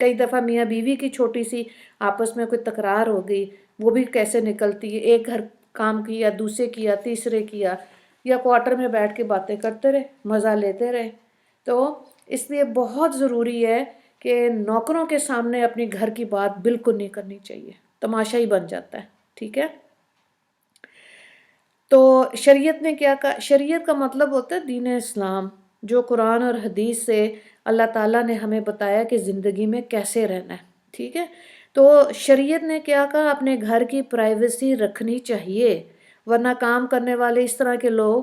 کئی دفعہ میاں بیوی کی چھوٹی سی آپس میں کوئی تکرار ہو گئی، وہ بھی کیسے نکلتی ہے، ایک گھر کام کیا، دوسرے کیا، تیسرے کیا، یا کوارٹر میں بیٹھ کے باتیں کرتے رہے، مزہ لیتے رہے۔ تو اس لیے بہت ضروری ہے کہ نوکروں کے سامنے اپنی گھر کی بات بالکل نہیں کرنی چاہیے، تماشا ہی بن جاتا ہے، ٹھیک ہے۔ تو شریعت نے کیا کہا؟ شریعت کا مطلب ہوتا ہے دین اسلام، جو قرآن اور حدیث سے اللہ تعالیٰ نے ہمیں بتایا کہ زندگی میں کیسے رہنا ہے، ٹھیک ہے۔ تو شریعت نے کیا کہا؟ اپنے گھر کی پرائیویسی رکھنی چاہیے، ورنہ کام کرنے والے اس طرح کے لوگ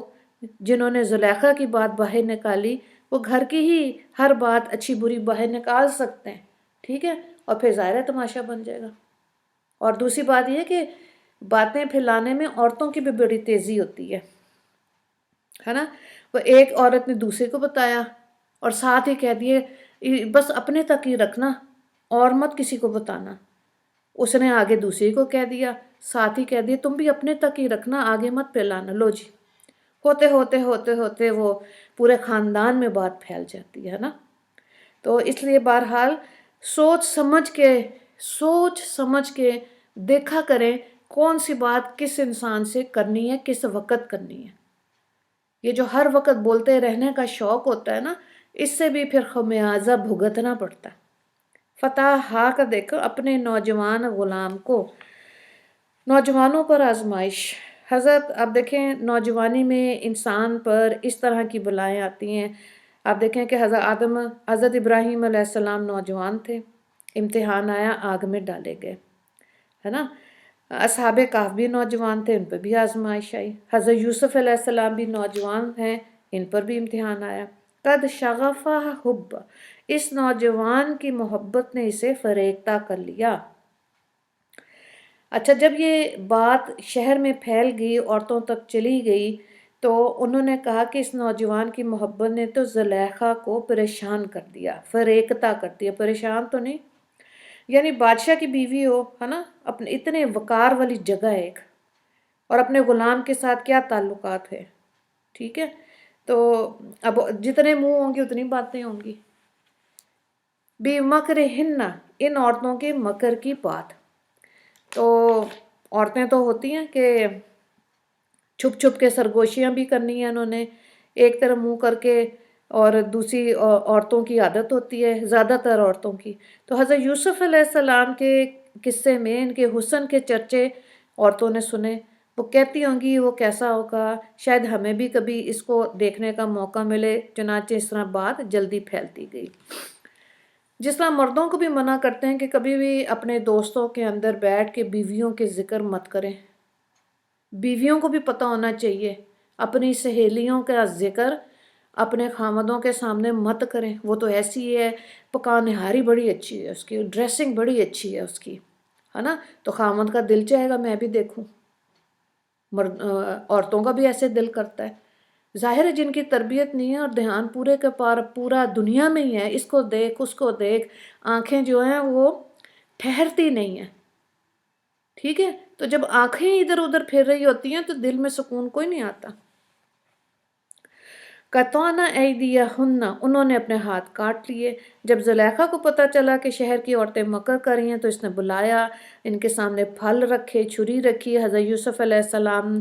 جنہوں نے زلیخا کی بات باہر نکالی، وہ گھر کی ہی ہر بات اچھی بری باہر نکال سکتے ہیں، ٹھیک ہے، اور پھر ظاہر تماشا بن جائے گا۔ اور دوسری بات یہ کہ باتیں پھیلانے میں عورتوں کی بھی بڑی تیزی ہوتی ہے نا۔ وہ ایک عورت نے دوسرے کو بتایا اور ساتھ ہی کہہ دیے بس اپنے تک ہی رکھنا اور مت کسی کو بتانا، اس نے آگے دوسری کو کہہ دیا، ساتھ ہی کہہ دیا تم بھی اپنے تک ہی رکھنا، آگے مت پھیلانا، لو جی، ہوتے ہوتے ہوتے ہوتے وہ پورے خاندان میں بات پھیل جاتی ہے نا۔ تو اس لیے بہرحال سوچ سمجھ کے دیکھا کریں کون سی بات کس انسان سے کرنی ہے، کس وقت کرنی ہے۔ یہ جو ہر وقت بولتے رہنے کا شوق ہوتا ہے نا، اس سے بھی پھر خمیازہ بھگتنا پڑتا ہے۔ فتح کا دیکھو اپنے نوجوان غلام کو، نوجوانوں پر آزمائش۔ حضرت اب دیکھیں نوجوانی میں انسان پر اس طرح کی بلائیں آتی ہیں۔ آپ دیکھیں کہ حضرت ابراہیم علیہ السلام نوجوان تھے، امتحان آیا، آگ میں ڈالے گئے، ہے نا۔ اصحاب کہف بھی نوجوان تھے، ان پر بھی آزمائش آئی۔ حضرت یوسف علیہ السلام بھی نوجوان ہیں، ان پر بھی امتحان آیا۔ قد شغفہ حب، اس نوجوان کی محبت نے اسے فریختہ کر لیا۔ اچھا، جب یہ بات شہر میں پھیل گئی، عورتوں تک چلی گئی، تو انہوں نے کہا کہ اس نوجوان کی محبت نے تو زلیخا کو پریشان کر دیا، فریختہ کر دیا، پریشان تو نہیں، یعنی بادشاہ کی بیوی ہو، ہے نا، اپنے اتنے وقار والی جگہ ہے ایک، اور اپنے غلام کے ساتھ کیا تعلقات ہے، ٹھیک ہے۔ تو اب جتنے منہ ہوں گے اتنی باتیں ہوں گی۔ بے مکرہن، ان عورتوں کے مکر کی بات۔ تو عورتیں تو ہوتی ہیں کہ چھپ چھپ کے سرگوشیاں بھی کرنی ہیں انہوں نے، ایک طرف منہ کر کے، اور دوسری عورتوں کی عادت ہوتی ہے، زیادہ تر عورتوں کی۔ تو حضرت یوسف علیہ السلام کے قصے میں ان کے حسن کے چرچے عورتوں نے سنے، وہ کہتی ہوں گی وہ کیسا ہوگا، شاید ہمیں بھی کبھی اس کو دیکھنے کا موقع ملے، چنانچہ اس طرح بات جلدی پھیلتی گئی۔ جس طرح مردوں کو بھی منع کرتے ہیں کہ کبھی بھی اپنے دوستوں کے اندر بیٹھ کے بیویوں کے ذکر مت کریں، بیویوں کو بھی پتہ ہونا چاہیے، اپنی سہیلیوں کا ذکر اپنے خامدوں کے سامنے مت کریں، وہ تو ایسی ہے، پکانہاری بڑی اچھی ہے اس کی، ڈریسنگ بڑی اچھی ہے اس کی، ہے نا، تو خامد کا دل چاہے گا میں بھی دیکھوں، عورتوں کا بھی ایسے دل کرتا ہے۔ ظاہر ہے جن کی تربیت نہیں ہے اور دھیان پورے کے پورا دنیا میں ہی ہے، اس کو دیکھ اس کو دیکھ، آنکھیں جو ہیں وہ ٹھہرتی نہیں ہیں، ٹھیک ہے۔ تو جب آنکھیں ادھر ادھر پھر رہی ہوتی ہیں تو دل میں سکون کوئی نہیں آتا۔ قطعنا ایدیہن، انہوں نے اپنے ہاتھ کاٹ لیے۔ جب زلیخا کو پتہ چلا کہ شہر کی عورتیں مکر کر رہی ہیں تو اس نے بلایا، ان کے سامنے پھل رکھے، چھری رکھی، حضرت یوسف علیہ السلام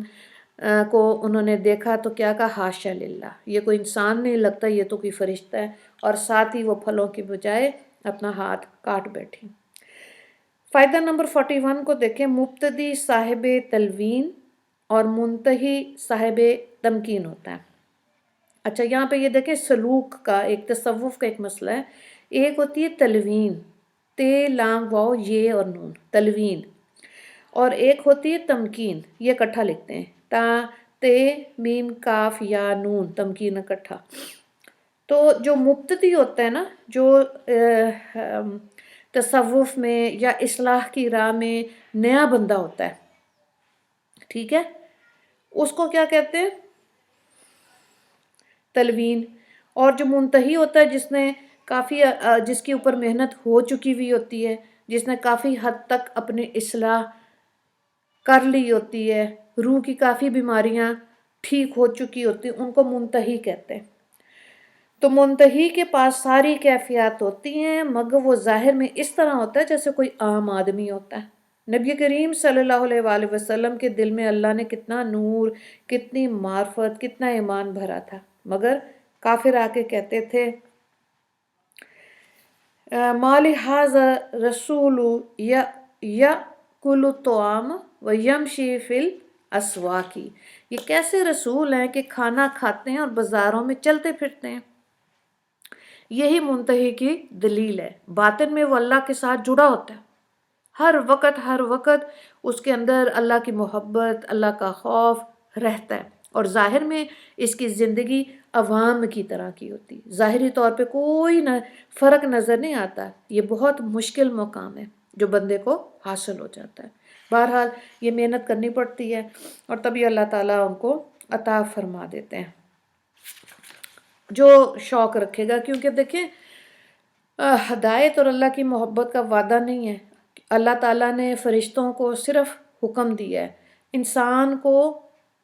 کو انہوں نے دیکھا تو کیا کہا، حاشا للہ، یہ کوئی انسان نہیں لگتا، یہ تو کوئی فرشتہ ہے، اور ساتھ ہی وہ پھلوں کی بجائے اپنا ہاتھ کاٹ بیٹھی۔ فائدہ نمبر 41 کو دیکھیں، مبتدی صاحب تلوین اور منتہی صاحب تمکین ہوتا ہے۔ اچھا، یہاں پہ یہ دیکھیں سلوک کا ایک، تصوف کا ایک مسئلہ ہے۔ ایک ہوتی ہے تلوین، تے لام واو یہ اور نون، تلوین، اور ایک ہوتی ہے تمکین، یہ اکٹھا لکھتے ہیں، تا تے میم کاف یا نون، تمکین اکٹھا۔ تو جو مبتدی ہوتا ہے نا، جو تصوف میں یا اصلاح کی راہ میں نیا بندہ ہوتا ہے، ٹھیک ہے، اس کو کیا کہتے ہیں، تلوین۔ اور جو منتہی ہوتا ہے، جس نے کافی جس کے اوپر محنت ہو چکی ہوئی ہوتی ہے، جس نے کافی حد تک اپنی اصلاح کر لی ہوتی ہے، روح کی کافی بیماریاں ٹھیک ہو چکی ہوتی ہیں، ان کو منتہی کہتے ہیں۔ تو منتہی کے پاس ساری کیفیات ہوتی ہیں، مگر وہ ظاہر میں اس طرح ہوتا ہے جیسے کوئی عام آدمی ہوتا ہے۔ نبی کریم صلی اللہ علیہ وآلہ وسلم کے دل میں اللہ نے کتنا نور، کتنی معرفت، کتنا ایمان بھرا تھا، مگر کافر آ کے کہتے تھے مالی حاض رسول یأکل الطعام ویمشی فی الاسواق، یہ کیسے رسول ہیں کہ کھانا کھاتے ہیں اور بازاروں میں چلتے پھرتے ہیں۔ یہی منتہی کی دلیل ہے، باطن میں وہ اللہ کے ساتھ جڑا ہوتا ہے، ہر وقت اس کے اندر اللہ کی محبت، اللہ کا خوف رہتا ہے، اور ظاہر میں اس کی زندگی عوام کی طرح کی ہوتی ہے، ظاہری طور پہ کوئی فرق نظر نہیں آتا۔ یہ بہت مشکل مقام ہے جو بندے کو حاصل ہو جاتا ہے۔ بہرحال یہ محنت کرنی پڑتی ہے، اور تبھی اللہ تعالیٰ ان کو عطا فرما دیتے ہیں جو شوق رکھے گا، کیونکہ دیکھیں ہدایت اور اللہ کی محبت کا وعدہ نہیں ہے۔ اللہ تعالیٰ نے فرشتوں کو صرف حکم دیا ہے، انسان کو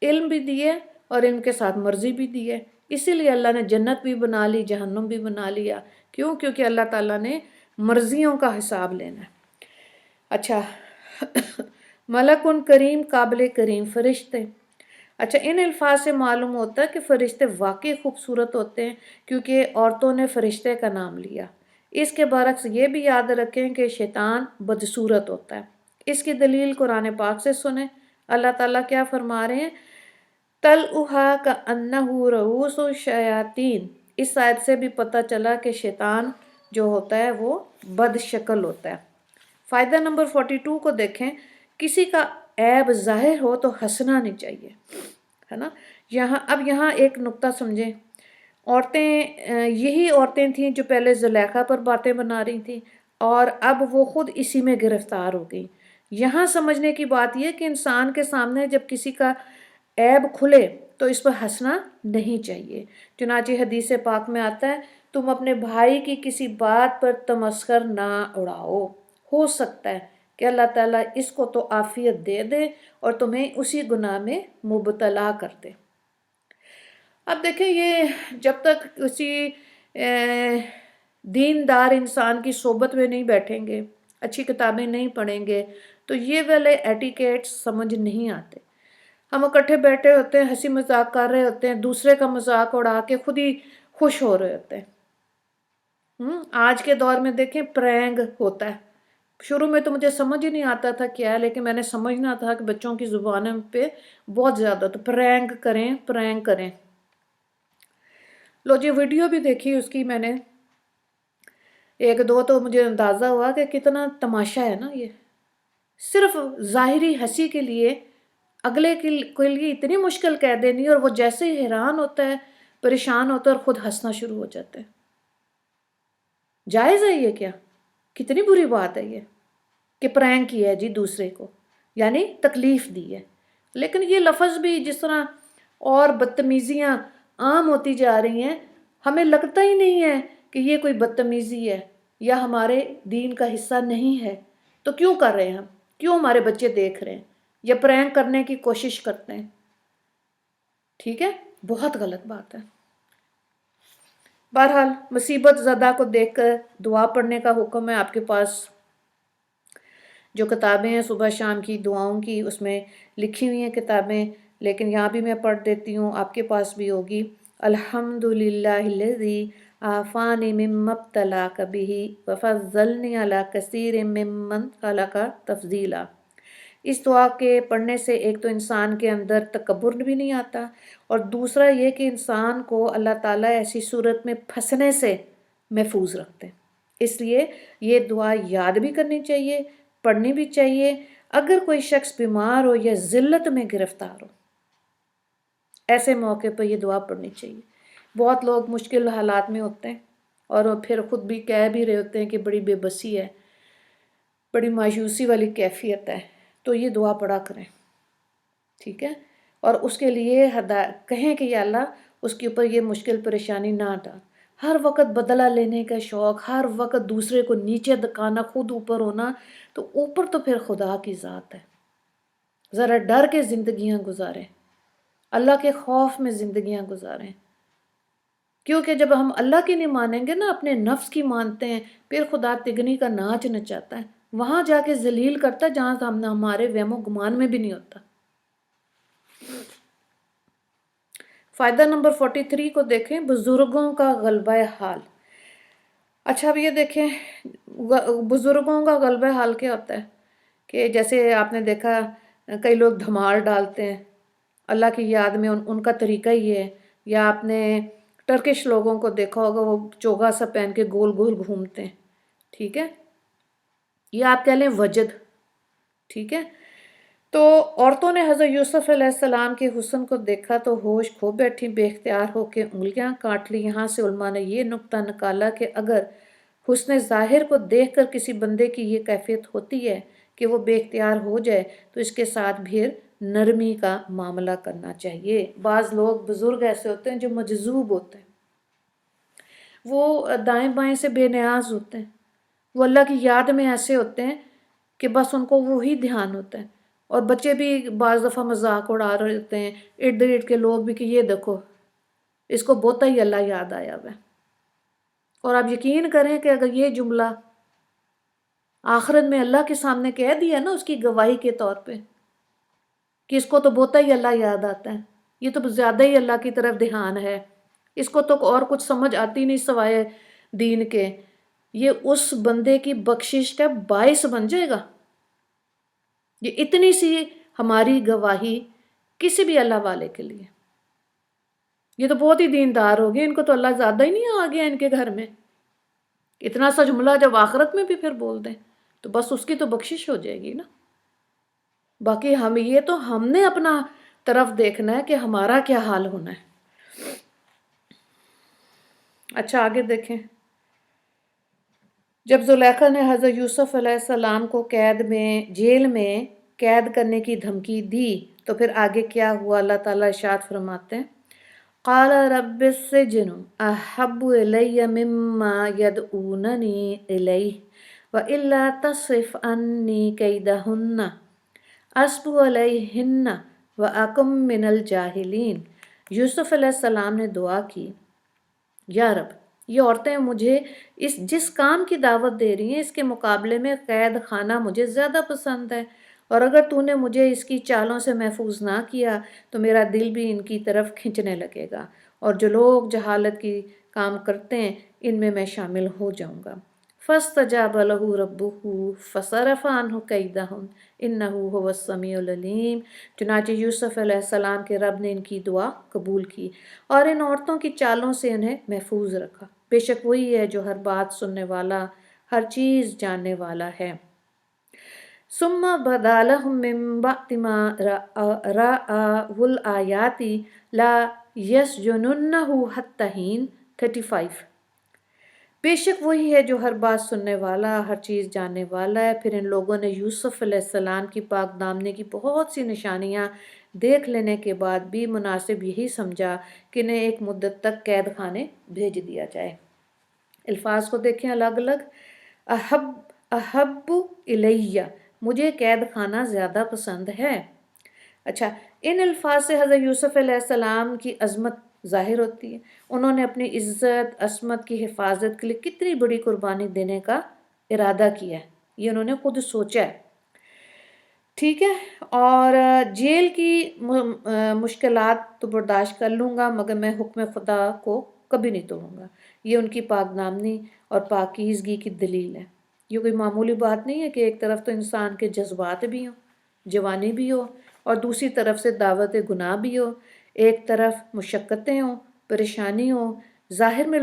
علم بھی دیے اور ان کے ساتھ مرضی بھی دی ہے، اسی لیے اللہ نے جنت بھی بنا لی، جہنم بھی بنا لیا۔ کیوں؟ کیونکہ اللہ تعالیٰ نے مرضیوں کا حساب لینا ہے۔ اچھا ملک کریم، قابل کریم فرشتے۔ اچھا، ان الفاظ سے معلوم ہوتا ہے کہ فرشتے واقعی خوبصورت ہوتے ہیں، کیونکہ عورتوں نے فرشتے کا نام لیا۔ اس کے برعکس یہ بھی یاد رکھیں کہ شیطان بدصورت ہوتا ہے۔ اس کی دلیل قرآن پاک سے سنیں، اللہ تعالیٰ کیا فرما رہے ہیں؟ تَلْأُهَا كَأَنَّهُ رُءُوسُ الشَّيَاطِينِ۔ اس آیت سے بھی پتہ چلا کہ شیطان جو ہوتا ہے وہ بد شکل ہوتا ہے۔ فائدہ نمبر 42 کو دیکھیں، کسی کا عیب ظاہر ہو تو ہنسنا نہیں چاہیے، ہے نا۔ یہاں ایک نقطہ سمجھیں، یہی عورتیں تھیں جو پہلے زلیخا پر باتیں بنا رہی تھیں، اور اب وہ خود اسی میں گرفتار ہو گئی۔ یہاں سمجھنے کی بات یہ کہ انسان کے سامنے جب کسی کا عیب کھلے تو اس پر ہنسنا نہیں چاہیے۔ چنانچہ حدیث پاک میں آتا ہے، تم اپنے بھائی کی کسی بات پر تمسخر نہ اڑاؤ، ہو سکتا ہے کہ اللہ تعالیٰ اس کو تو عافیت دے دے اور تمہیں اسی گناہ میں مبتلا کر دے۔ اب دیکھیں، یہ جب تک کسی دیندار انسان کی صحبت میں نہیں بیٹھیں گے، اچھی کتابیں نہیں پڑھیں گے، تو یہ والے ایٹیکیٹس سمجھ نہیں آتے۔ ہم اکٹھے بیٹھے ہوتے ہیں، ہنسی مذاق کر رہے ہوتے ہیں، دوسرے کا مذاق اڑا کے خود ہی خوش ہو رہے ہوتے ہیں۔ آج کے دور میں دیکھیں پرینگ ہوتا ہے، شروع میں تو مجھے سمجھ ہی نہیں آتا تھا کیا ہے، لیکن میں نے سمجھنا تھا کہ بچوں کی زبانوں پہ بہت زیادہ تو پرینگ کریں۔ لو جی، ویڈیو بھی دیکھی اس کی میں نے ایک دو، تو مجھے اندازہ ہوا کہ کتنا تماشا ہے نا یہ، صرف ظاہری ہنسی کے لیے اگلے کے لیے اتنی مشکل کہہ دینی، اور وہ جیسے ہی حیران ہوتا ہے، پریشان ہوتا ہے اور خود ہنسنا شروع ہو جاتا ہے۔ جائز ہے یہ؟ کیا کتنی بری بات ہے یہ کہ پرینک کیا ہے جی دوسرے کو، یعنی تکلیف دی ہے۔ لیکن یہ لفظ بھی جس طرح اور بدتمیزیاں عام ہوتی جا رہی ہیں، ہمیں لگتا ہی نہیں ہے کہ یہ کوئی بدتمیزی ہے یا ہمارے دین کا حصہ نہیں ہے، تو کیوں کر رہے ہیں ہم؟ کیوں ہمارے بچے دیکھ رہے ہیں یا پرینک کرنے کی کوشش کرتے ہیں؟ ٹھیک ہے، بہت غلط بات ہے۔ بہرحال مصیبت زدہ کو دیکھ کر دعا پڑھنے کا حکم ہے۔ آپ کے پاس جو کتابیں ہیں صبح شام کی دعاؤں کی، اس میں لکھی ہوئی ہیں کتابیں، لیکن یہاں بھی میں پڑھ دیتی ہوں، آپ کے پاس بھی ہوگی۔ الحمدللہ الذی عافانی مما ابتلاک بہ وفضلنی علی کثیر ممن خلق تفضیلا۔ اس دعا کے پڑھنے سے ایک تو انسان کے اندر تکبر بھی نہیں آتا، اور دوسرا یہ کہ انسان کو اللہ تعالیٰ ایسی صورت میں پھنسنے سے محفوظ رکھتے ہیں۔ اس لیے یہ دعا یاد بھی کرنی چاہیے، پڑھنی بھی چاہیے۔ اگر کوئی شخص بیمار ہو یا ذلت میں گرفتار ہو، ایسے موقع پر یہ دعا پڑھنی چاہیے۔ بہت لوگ مشکل حالات میں ہوتے ہیں اور پھر خود بھی کہہ بھی رہے ہوتے ہیں کہ بڑی بے بسی ہے، بڑی مایوسی والی کیفیت ہے، تو یہ دعا پڑھا کریں، ٹھیک ہے۔ اور اس کے لیے کہیں کہ یا اللہ اس کے اوپر یہ مشکل پریشانی نہ ڈال۔ ہر وقت بدلہ لینے کا شوق، ہر وقت دوسرے کو نیچے دکھانا، خود اوپر ہونا، تو اوپر تو پھر خدا کی ذات ہے۔ ذرا ڈر کے زندگیاں گزاریں، اللہ کے خوف میں زندگیاں گزاریں۔ کیونکہ جب ہم اللہ کی نہیں مانیں گے نا، اپنے نفس کی مانتے ہیں، پھر خدا تگنی کا ناچ نچاتا ہے، وہاں جا کے ذلیل کرتا ہے جہاں ہم ہمارے وہم و گمان میں بھی نہیں ہوتا۔ فائدہ نمبر 43 کو دیکھیں، بزرگوں کا غلبہ حال۔ اچھا اب یہ دیکھیں بزرگوں کا غلبہ حال کیا ہوتا ہے، کہ جیسے آپ نے دیکھا کئی لوگ دھمال ڈالتے ہیں اللہ کی یاد میں، ان کا طریقہ یہ ہے، یا آپ نے ٹرکش لوگوں کو دیکھا ہوگا، وہ چوگا سا پہن کے گول گول گھومتے ہیں، ٹھیک ہے، یہ آپ کہہ لیں وجد، ٹھیک ہے۔ تو عورتوں نے حضرت یوسف علیہ السلام کے حسن کو دیکھا تو ہوش کھو بیٹھی، بے اختیار ہو کے انگلیاں کاٹ لی۔ یہاں سے علماء نے یہ نقطہ نکالا کہ اگر حسن ظاہر کو دیکھ کر کسی بندے کی یہ کیفیت ہوتی ہے کہ وہ بے اختیار ہو جائے تو اس کے ساتھ بھی نرمی کا معاملہ کرنا چاہیے۔ بعض لوگ بزرگ ایسے ہوتے ہیں جو مجذوب ہوتے ہیں، وہ دائیں بائیں سے بے نیاز ہوتے ہیں، وہ اللہ کی یاد میں ایسے ہوتے ہیں کہ بس ان کو وہی دھیان ہوتا ہے، اور بچے بھی بعض دفعہ مذاق اڑا رہے ہوتے ہیں، ارد گرد کے لوگ بھی کہ یہ دیکھو اس کو بہت ہی اللہ یاد آیا ہوا ہے۔ اور آپ یقین کریں کہ اگر یہ جملہ آخرت میں اللہ کے سامنے کہہ دیا نا اس کی گواہی کے طور پہ کہ اس کو تو بہت ہی اللہ یاد آتا ہے، یہ تو زیادہ ہی اللہ کی طرف دھیان ہے، اس کو تو اور کچھ سمجھ آتی نہیں سوائے دین کے، یہ اس بندے کی بخشش کا باعث بن جائے گا۔ یہ اتنی سی ہماری گواہی کسی بھی اللہ والے کے لیے، یہ تو بہت ہی دیندار ہو گئے، ان کو تو اللہ زیادہ ہی نہیں آ گیا ان کے گھر میں، اتنا سا جملہ جب آخرت میں بھی پھر بول دیں تو بس اس کی تو بخشش ہو جائے گی نا۔ باقی ہم نے اپنا طرف دیکھنا ہے کہ ہمارا کیا حال ہونا ہے۔ اچھا آگے دیکھیں، جب زلیخا نے حضرت یوسف علیہ السلام کو جیل میں قید کرنے کی دھمکی دی تو پھر آگے کیا ہوا، اللہ تعالیٰ ارشاد فرماتے ہیں، قال رب السجن احب الی مما یدعوننی الیہ والا تصرف عنی کیدہن اصب علیہن واکم من الجاہلین۔ یوسف علیہ السلام نے دعا کی، یا رب یہ عورتیں مجھے جس کام کی دعوت دے رہی ہیں اس کے مقابلے میں قید خانہ مجھے زیادہ پسند ہے، اور اگر تو نے مجھے اس کی چالوں سے محفوظ نہ کیا تو میرا دل بھی ان کی طرف کھنچنے لگے گا، اور جو لوگ جہالت کی کام کرتے ہیں ان میں شامل ہو جاؤں گا۔ فاستجاب له ربه فصرف عنه کیدہن انہ هو السمیع العلیم۔ چنانچہ یوسف علیہ السلام کے رب نے ان کی دعا قبول کی اور ان عورتوں کی چالوں سے انہیں محفوظ رکھا، بے شک وہی ہے جو ہر بات سننے والا، ہر چیز جاننے والا ہے۔ ثم بدا لهم من بعد ما رأوا الآیات لا یسجننہ حتی حین۔ 35۔ بے شک وہی ہے جو ہر بات سننے والا، ہر چیز جاننے والا ہے۔ پھر ان لوگوں نے یوسف علیہ السلام کی پاک دامنی کی بہت سی نشانیاں دیکھ لینے کے بعد بھی مناسب یہی سمجھا کہ انہیں ایک مدت تک قید خانے بھیج دیا جائے۔ الفاظ کو دیکھیں الگ الگ، احب الیہ، مجھے قید خانہ زیادہ پسند ہے۔ اچھا، ان الفاظ سے حضرت یوسف علیہ السلام کی عظمت ظاہر ہوتی ہے، انہوں نے اپنی عزت عصمت کی حفاظت کے لیے کتنی بڑی قربانی دینے کا ارادہ کیا ہے، یہ انہوں نے خود سوچا ہے، ٹھیک ہے۔ اور جیل کی مشکلات تو برداشت کر لوں گا مگر میں حکم خدا کو کبھی نہیں توڑوں گا، یہ ان کی پاک دامنی اور پاکیزگی کی دلیل ہے۔ یہ کوئی معمولی بات نہیں ہے کہ ایک طرف تو انسان کے جذبات بھی ہوں، جوانی بھی ہو، اور دوسری طرف سے دعوت گناہ بھی ہو، ایک طرف مشقتیں ہوں، پریشانی ہو، ظاہر میں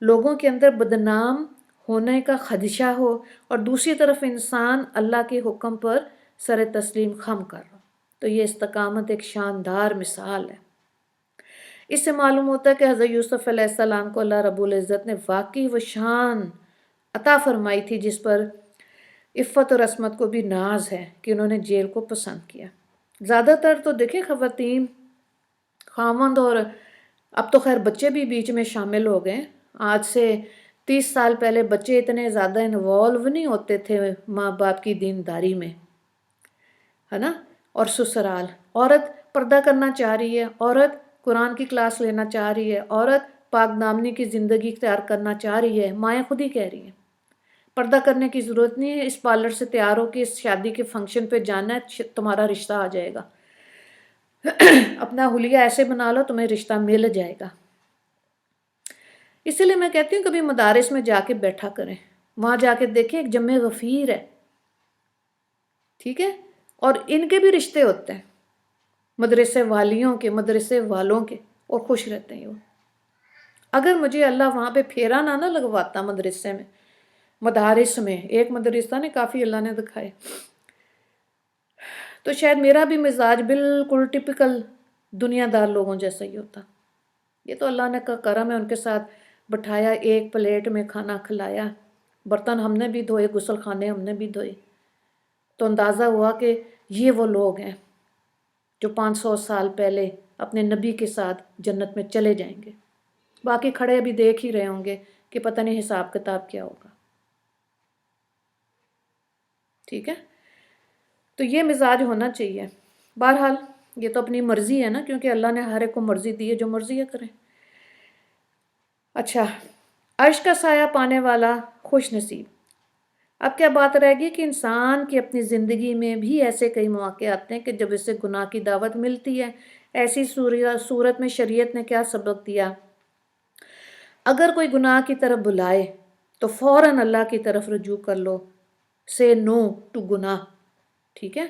لوگوں کے اندر بدنام ہونے کا خدشہ ہو، اور دوسری طرف انسان اللہ کے حکم پر سر تسلیم خم کر رہا، تو یہ استقامت ایک شاندار مثال ہے۔ اس سے معلوم ہوتا ہے کہ حضرت یوسف علیہ السلام کو اللہ رب العزت نے واقعی وہ شان عطا فرمائی تھی جس پر عفت اور عصمت کو بھی ناز ہے کہ انہوں نے جیل کو پسند کیا۔ زیادہ تر تو دیکھیں خواتین، خاوند، اور اب تو خیر بچے بھی بیچ میں شامل ہو گئے، آج سے 30 سال پہلے بچے اتنے زیادہ انوالو نہیں ہوتے تھے ماں باپ کی دینداری میں، ہے نا۔ اور سسرال، عورت پردہ کرنا چاہ رہی ہے، عورت قرآن کی کلاس لینا چاہ رہی ہے، عورت پاک دامنی کی زندگی اختیار کرنا چاہ رہی ہے، مائیں خود ہی کہہ رہی ہیں پردہ کرنے کی ضرورت نہیں ہے، اس پارلر سے تیار ہو کے اس شادی کے فنکشن پہ جانا ہے، تمہارا رشتہ آ جائے گا، اپنا حلیہ ایسے بنا لو تمہیں رشتہ مل جائے گا۔ اسی لیے میں کہتی ہوں کبھی مدارس میں جا کے بیٹھا کریں، وہاں جا کے دیکھیں ایک جمع غفیر ہے، ٹھیک ہے، اور ان کے بھی رشتے ہوتے ہیں، مدرسے والیوں کے، مدرسے والوں کے، اور خوش رہتے ہیں وہ۔ اگر مجھے اللہ وہاں پہ پھیرا نہ لگواتا مدرسے میں، مدارس میں، ایک مدرسہ نے کافی اللہ نے دکھائے، تو شاید میرا بھی مزاج بالکل ٹپکل دنیا دار لوگوں جیسا ہی ہوتا۔ یہ تو اللہ نے کا کرم ہے، ان کے ساتھ بٹھایا، ایک پلیٹ میں کھانا کھلایا، برتن ہم نے بھی دھوئے، غسل خانے ہم نے بھی دھوئے، تو اندازہ ہوا کہ یہ وہ لوگ ہیں جو 500 سال پہلے اپنے نبی کے ساتھ جنت میں چلے جائیں گے۔ باقی کھڑے ابھی دیکھ ہی رہے ہوں گے کہ پتہ نہیں حساب کتاب کیا ہوگا، ٹھیک ہے، تو یہ مزاج ہونا چاہیے۔ بہرحال یہ تو اپنی مرضی ہے نا، کیونکہ اللہ نے ہر ایک کو مرضی دی ہے، جو مرضی ہے کریں۔ اچھا، عرش کا سایہ پانے والا خوش نصیب۔ اب کیا بات رہے گی کہ انسان کی اپنی زندگی میں بھی ایسے کئی مواقع آتے ہیں کہ جب اسے گناہ کی دعوت ملتی ہے، ایسی صورت میں شریعت نے کیا سبق دیا؟ اگر کوئی گناہ کی طرف بلائے تو فوراً اللہ کی طرف رجوع کر لو، سے نو ٹو گناہ، ٹھیک ہے۔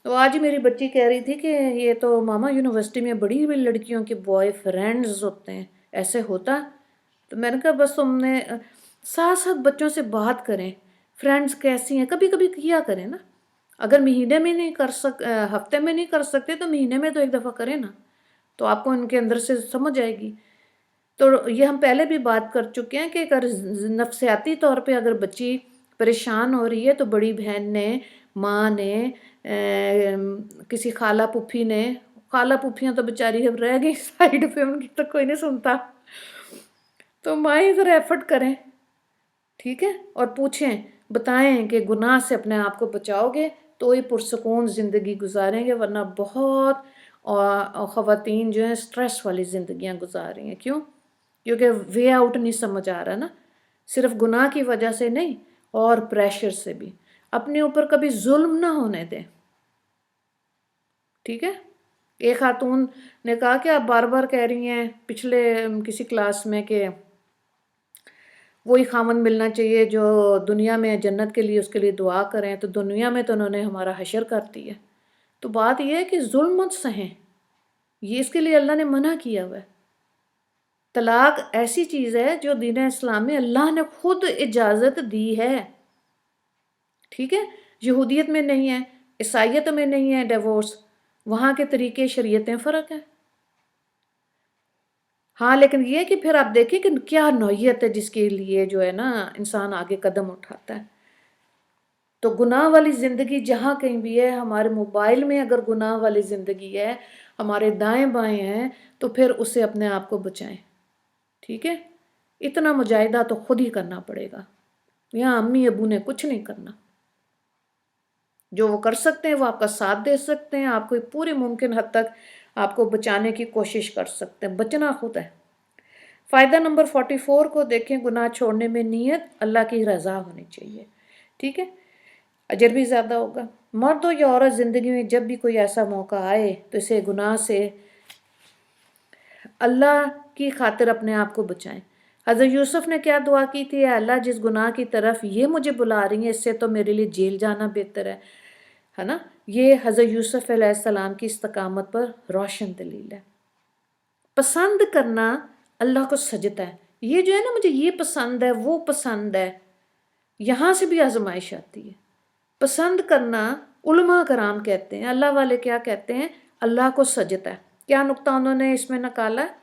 تو آج ہی میری بچی کہہ رہی تھی کہ یہ تو ماما یونیورسٹی میں بڑی بڑی لڑکیوں کے بوائے فرینڈز ہوتے ہیں، ایسے ہوتا؟ تو میں نے کہا بس تم نے ساتھ ساتھ بچوں سے بات کریں، فرینڈز کیسی ہیں، کبھی کبھی کیا کریں نا، اگر مہینے میں نہیں ہفتے میں نہیں کر سکتے تو مہینے میں تو ایک دفعہ کریں نا، تو آپ کو ان کے اندر سے سمجھ آئے گی۔ تو یہ ہم پہلے بھی بات کر چکے ہیں کہ اگر نفسیاتی طور پہ اگر بچی پریشان ہو رہی ہے تو بڑی بہن نے، ماں نے، کسی خالہ پھوپھیاں تو بیچاری اب رہ گئی سائڈ پہ، ان کی تو کوئی نہیں سنتا، تو مائیں ذرا ایفرٹ کریں، ٹھیک ہے، اور پوچھیں، بتائیں کہ گناہ سے اپنے آپ کو بچاؤ گے تو ہی پرسکون زندگی گزاریں گے، ورنہ بہت خواتین جو ہیں سٹریس والی زندگیاں گزار رہی ہیں۔ کیوں؟ کیونکہ وے آؤٹ نہیں سمجھ آ رہا نا، صرف گناہ کی وجہ سے نہیں، اور پریشر سے بھی۔ اپنے اوپر کبھی ظلم نہ ہونے دیں، ٹھیک ہے۔ ایک خاتون نے کہا کہ آپ بار بار کہہ رہی ہیں پچھلے کسی کلاس میں کہ وہی خامن ملنا چاہیے جو دنیا میں جنت کے لیے اس کے لیے دعا کریں، تو دنیا میں تو انہوں نے ہمارا حشر کر دی ہے۔ تو بات یہ ہے کہ ظلم مت سہیں، یہ اس کے لیے اللہ نے منع کیا ہوا ہے۔ طلاق ایسی چیز ہے جو دین اسلام میں اللہ نے خود اجازت دی ہے، ٹھیک ہے۔ یہودیت میں نہیں ہے، عیسائیت میں نہیں ہے ڈیورس، وہاں کے طریقے شریعتیں فرق ہیں۔ ہاں لیکن یہ کہ پھر آپ دیکھیں کہ کیا نوعیت ہے جس کے لیے جو ہے نا انسان آگے قدم اٹھاتا ہے۔ تو گناہ والی زندگی جہاں کہیں بھی ہے، ہمارے موبائل میں اگر گناہ والی زندگی ہے، ہمارے دائیں بائیں ہیں، تو پھر اسے اپنے آپ کو بچائیں، ٹھیک ہے۔ اتنا مجاہدہ تو خود ہی کرنا پڑے گا، یہاں امی ابو نے کچھ نہیں کرنا، جو وہ کر سکتے ہیں وہ آپ کا ساتھ دے سکتے ہیں، آپ کو پوری ممکن حد تک آپ کو بچانے کی کوشش کر سکتے ہیں، بچنا خود ہے۔ فائدہ نمبر 44 کو دیکھیں، گناہ چھوڑنے میں نیت اللہ کی رضا ہونی چاہیے، ٹھیک ہے، اجر بھی زیادہ ہوگا۔ مرد ہو یا عورت، زندگی میں جب بھی کوئی ایسا موقع آئے تو اسے گناہ سے اللہ کی خاطر اپنے آپ کو بچائیں۔ حضرت یوسف نے کیا دعا کی تھی؟ اے اللہ، جس گناہ کی طرف یہ مجھے بلا رہی ہیں اس سے تو میرے لیے جیل جانا بہتر ہے نا۔ یہ حضرت یوسف علیہ السلام کی استقامت پر روشن دلیل ہے۔ پسند کرنا اللہ کو سجتا ہے، یہ جو ہے نا مجھے یہ پسند ہے وہ پسند ہے، یہاں سے بھی آزمائش آتی ہے۔ پسند کرنا علماء کرام کہتے ہیں، اللہ والے کیا کہتے ہیں؟ اللہ کو سجتا ہے۔ کیا نقطہ انہوں نے اس میں نکالا ہے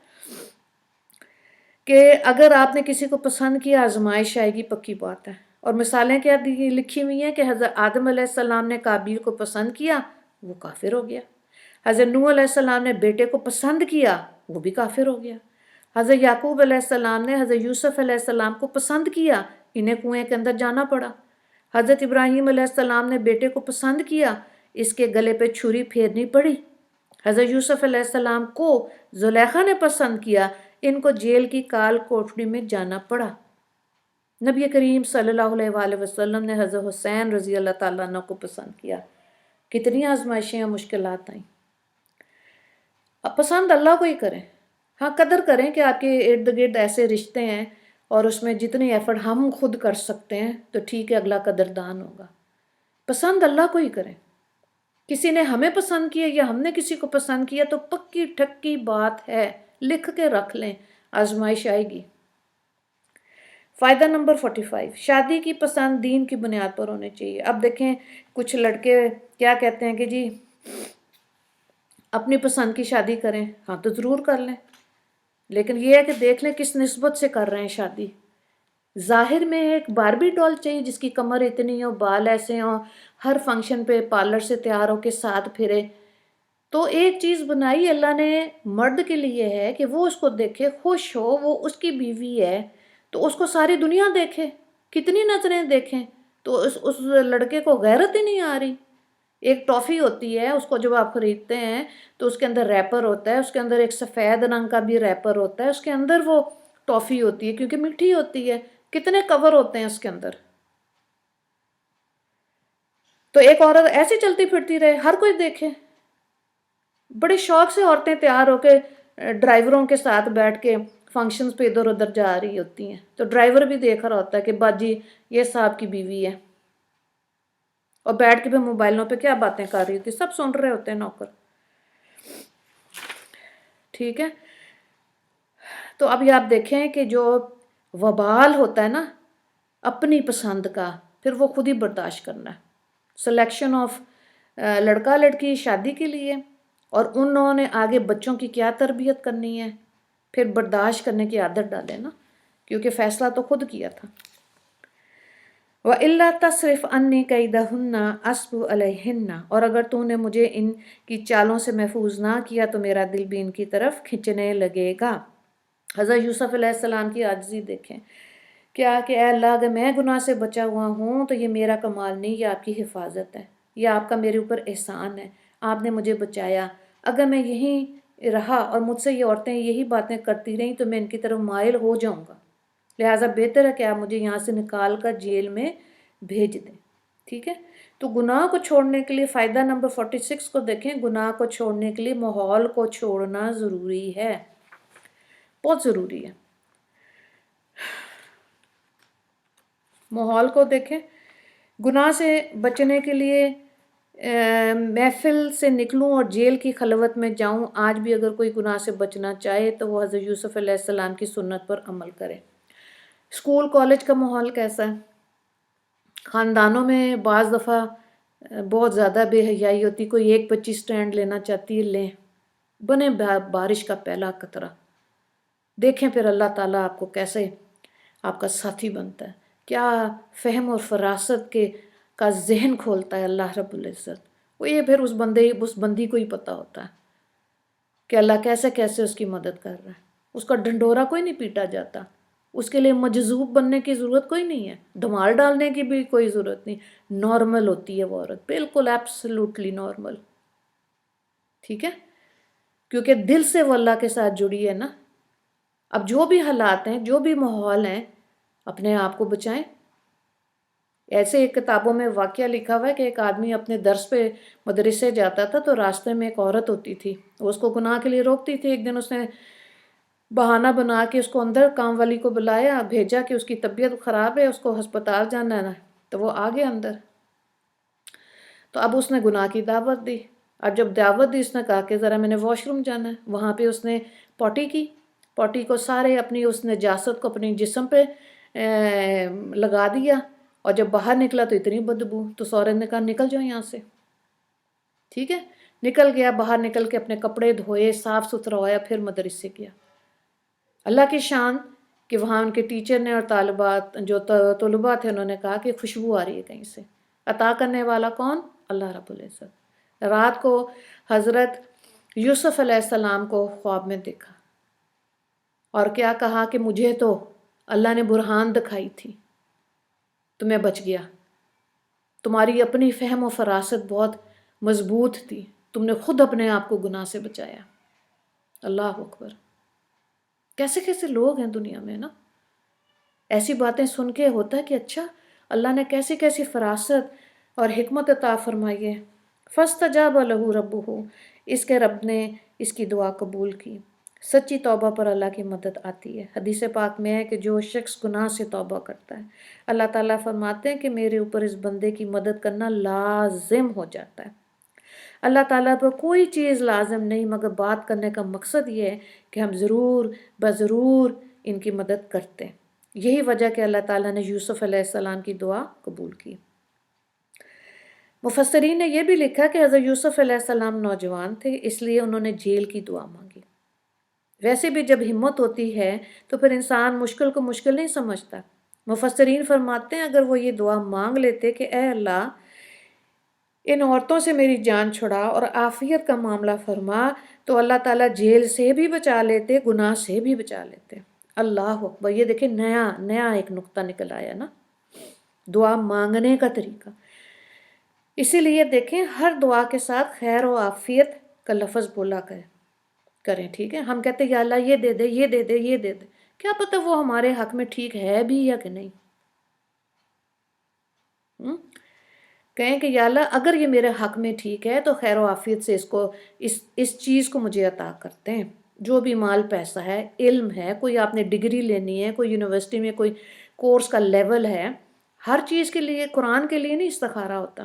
کہ اگر آپ نے کسی کو پسند کیا آزمائش آئے گی، پکی بات ہے۔ اور مثالیں کیا لکھی ہوئی ہیں کہ حضرت آدم علیہ السلام نے قابیل کو پسند کیا، وہ کافر ہو گیا۔ حضرت نوح علیہ السلام نے بیٹے کو پسند کیا، وہ بھی کافر ہو گیا۔ حضرت یعقوب علیہ السلام نے حضرت یوسف علیہ السلام کو پسند کیا، انہیں کنویں کے اندر جانا پڑا۔ حضرت ابراہیم علیہ السلام نے بیٹے کو پسند کیا، اس کے گلے پہ چھری پھیرنی پڑی۔ حضرت یوسف علیہ السلام کو زلیخا نے پسند کیا، ان کو جیل کی کال کوٹڑی میں جانا پڑا۔ نبی کریم صلی اللہ علیہ وآلہ وسلم نے حضرت حسین رضی اللہ تعالیٰ عنہ کو پسند کیا، کتنی آزمائشیں اور مشکلات آئیں۔ اب پسند اللہ کو ہی کریں، ہاں قدر کریں کہ آپ کے ارد گرد ایسے رشتے ہیں اور اس میں جتنی ایفرٹ ہم خود کر سکتے ہیں تو ٹھیک ہے، اگلا قدردان ہوگا۔ پسند اللہ کو ہی کریں۔ کسی نے ہمیں پسند کیا یا ہم نے کسی کو پسند کیا تو پکی ٹھکی بات ہے، لکھ کے رکھ لیں، آزمائش آئے گی۔ فائدہ نمبر 45، شادی کی پسند دین کی بنیاد پر ہونی چاہیے۔ اب دیکھیں کچھ لڑکے کیا کہتے ہیں کہ جی اپنی پسند کی شادی کریں، ہاں تو ضرور کر لیں، لیکن یہ ہے کہ دیکھ لیں کس نسبت سے کر رہے ہیں شادی۔ ظاہر میں ایک باربی ڈال چاہیے جس کی کمر اتنی ہو، بال ایسے ہوں، ہر فنکشن پہ پارلر سے تیار ہو کے ساتھ پھرے، تو ایک چیز بنائی اللہ نے مرد کے لیے ہے کہ وہ اس کو دیکھے، خوش ہو، وہ اس کی بیوی ہے تو اس کو ساری دنیا دیکھے، کتنی نظریں دیکھیں، تو اس لڑکے کو غیرت ہی نہیں آ رہی۔ ایک ٹافی ہوتی ہے، اس کو جب آپ خریدتے ہیں تو اس کے اندر ریپر ہوتا ہے، اس کے اندر ایک سفید رنگ کا بھی ریپر ہوتا ہے، اس کے اندر وہ ٹافی ہوتی ہے کیونکہ میٹھی ہوتی ہے، کتنے کور ہوتے ہیں اس کے اندر۔ تو ایک عورت ایسی چلتی پھرتی رہے، ہر کوئی دیکھے، بڑے شوق سے عورتیں تیار ہو کے ڈرائیوروں کے ساتھ بیٹھ کے فنکشنز پہ ادھر ادھر جا رہی ہوتی ہیں، تو ڈرائیور بھی دیکھ رہا ہوتا ہے کہ باجی یہ صاحب کی بیوی ہے، اور بیٹھ کے بھی موبائلوں پہ کیا باتیں کر رہی ہوتی، سب سن رہے ہوتے ہیں نوکر۔ ٹھیک ہے، تو اب یہ آپ دیکھیں کہ جو وبال ہوتا ہے نا اپنی پسند کا، پھر وہ خود ہی برداشت کرنا ہے۔ سلیکشن آف لڑکا لڑکی شادی کے لیے، اور انہوں نے آگے بچوں کی کیا تربیت کرنی ہے، پھر برداشت کرنے کی عادت ڈالے نا، کیونکہ فیصلہ تو خود کیا تھا۔ وَإِلَّا تَصْرِفْ عَنِّي كَيْدَهُنَّ أَصْبُ عَلَيْهِنَّ، اور اگر تو نے مجھے ان کی چالوں سے محفوظ نہ کیا تو میرا دل بھی ان کی طرف کھنچنے لگے گا۔ حضرت یوسف علیہ السلام کی عاجزی دیکھیں، کیا کہ اے اللہ اگر میں گناہ سے بچا ہوا ہوں تو یہ میرا کمال نہیں، یہ آپ کی حفاظت ہے، یہ آپ کا میرے اوپر احسان ہے، آپ نے مجھے بچایا۔ اگر میں یہیں رہا اور مجھ سے یہ عورتیں یہی باتیں کرتی رہیں تو میں ان کی طرف مائل ہو جاؤں گا، لہٰذا بہتر ہے کہ آپ مجھے یہاں سے نکال کر جیل میں بھیج دیں۔ ٹھیک ہے، تو گناہ کو چھوڑنے کے لیے فائدہ نمبر 46 کو دیکھیں، گناہ کو چھوڑنے کے لیے ماحول کو چھوڑنا ضروری ہے، بہت ضروری ہے۔ ماحول کو دیکھیں، گناہ سے بچنے کے لیے محفل سے نکلوں اور جیل کی خلوت میں جاؤں، آج بھی اگر کوئی گناہ سے بچنا چاہے تو وہ حضرت یوسف علیہ السلام کی سنت پر عمل کرے۔ اسکول کالج کا ماحول کیسا ہے؟ خاندانوں میں بعض دفعہ بہت زیادہ بے حیائی ہوتی، کوئی ایک بچی سٹینڈ لینا چاہتی ہے، لیں، بنے بارش کا پہلا قطرہ، دیکھیں پھر اللہ تعالیٰ آپ کو کیسے آپ کا ساتھی بنتا ہے، کیا فہم اور فراست کا ذہن کھولتا ہے اللہ رب العزت۔ وہ یہ پھر اس بندی کو ہی پتہ ہوتا ہے کہ اللہ کیسے کیسے اس کی مدد کر رہا ہے، اس کا ڈنڈورا کوئی نہیں پیٹا جاتا، اس کے لیے مجذوب بننے کی ضرورت کوئی نہیں ہے، دھمال ڈالنے کی بھی کوئی ضرورت نہیں، نارمل ہوتی ہے وہ عورت، بالکل ایبسلوٹلی نارمل۔ ٹھیک ہے، کیونکہ دل سے وہ اللہ کے ساتھ جڑی ہے نا۔ اب جو بھی حالات ہیں، جو بھی ماحول ہیں، اپنے آپ کو بچائیں۔ ایسے ایک کتابوں میں واقعہ لکھا ہوا ہے کہ ایک آدمی اپنے درس پہ مدرسے جاتا تھا تو راستے میں ایک عورت ہوتی تھی، وہ اس کو گناہ کے لیے روکتی تھی۔ ایک دن اس نے بہانہ بنا کے اس کو اندر کام والی کو بلایا، بھیجا کہ اس کی طبیعت خراب ہے، اس کو ہسپتال جانا ہے، تو وہ آ گیا اندر۔ تو اب اس نے گناہ کی دعوت دی، اب جب دعوت دی اس نے کہا کہ ذرا میں نے واش روم جانا ہے، وہاں پہ اس نے پوٹی کی، پوٹی کو سارے اپنی اس نجاست کو اپنی جسم پہ لگا دیا، اور جب باہر نکلا تو اتنی بدبو، تو سورج نے کہا نکل جاؤ یہاں سے۔ ٹھیک ہے، نکل گیا، باہر نکل کے اپنے کپڑے دھوئے، صاف ستھرا ہوا، پھر مدرسے گیا۔ اللہ کی شان کہ وہاں ان کے ٹیچر نے اور طالبات جو طلباء تھے انہوں نے کہا کہ خوشبو آ رہی ہے کہیں سے۔ عطا کرنے والا کون؟ اللہ رب العزت۔ رات کو حضرت یوسف علیہ السلام کو خواب میں دیکھا اور کیا کہا کہ مجھے تو اللہ نے برہان دکھائی تھی تو میں بچ گیا، تمہاری اپنی فہم و فراست بہت مضبوط تھی، تم نے خود اپنے آپ کو گناہ سے بچایا۔ اللہ اکبر۔ کیسے کیسے لوگ ہیں دنیا میں نا. ایسی باتیں سن کے ہوتا ہے کہ اچھا اللہ نے کیسی کیسی فراست اور حکمت عطا فرمائی ہے. فاستجاب لہ ربہ، اس کے رب نے اس کی دعا قبول کی. سچی توبہ پر اللہ کی مدد آتی ہے. حدیث پاک میں ہے کہ جو شخص گناہ سے توبہ کرتا ہے، اللہ تعالیٰ فرماتے ہیں کہ میرے اوپر اس بندے کی مدد کرنا لازم ہو جاتا ہے. اللہ تعالیٰ پر کوئی چیز لازم نہیں، مگر بات کرنے کا مقصد یہ ہے کہ ہم ضرور بضرور ان کی مدد کرتے ہیں. یہی وجہ کہ اللہ تعالیٰ نے یوسف علیہ السلام کی دعا قبول کی. مفسرین نے یہ بھی لکھا کہ حضرت یوسف علیہ السلام نوجوان تھے، اس لیے انہوں نے جیل کی دعا مانگی. ویسے بھی جب ہمت ہوتی ہے تو پھر انسان مشکل کو مشکل نہیں سمجھتا. مفسرین فرماتے ہیں اگر وہ یہ دعا مانگ لیتے کہ اے اللہ ان عورتوں سے میری جان چھڑا اور عافیت کا معاملہ فرما، تو اللہ تعالیٰ جیل سے بھی بچا لیتے، گناہ سے بھی بچا لیتے. اللہ اکبر. یہ دیکھیں نیا ایک نقطہ نکل آیا نا، دعا مانگنے کا طریقہ. اسی لیے دیکھیں ہر دعا کے ساتھ خیر و عافیت کا لفظ بولا کریں. ٹھیک ہے، ہم کہتے ہیں یا اللہ یہ دے دے یہ دے دے یہ دے دے، کیا پتہ وہ ہمارے حق میں ٹھیک ہے بھی یا کہ نہیں. کہیں کہ یا اللہ اگر یہ میرے حق میں ٹھیک ہے تو خیر و عافیت سے اس چیز کو مجھے عطا کرتے ہیں. جو بھی مال پیسہ ہے، علم ہے، کوئی آپ نے ڈگری لینی ہے، کوئی یونیورسٹی میں کوئی کورس کا لیول ہے، ہر چیز کے لیے قرآن کے لیے نہیں استخارہ ہوتا،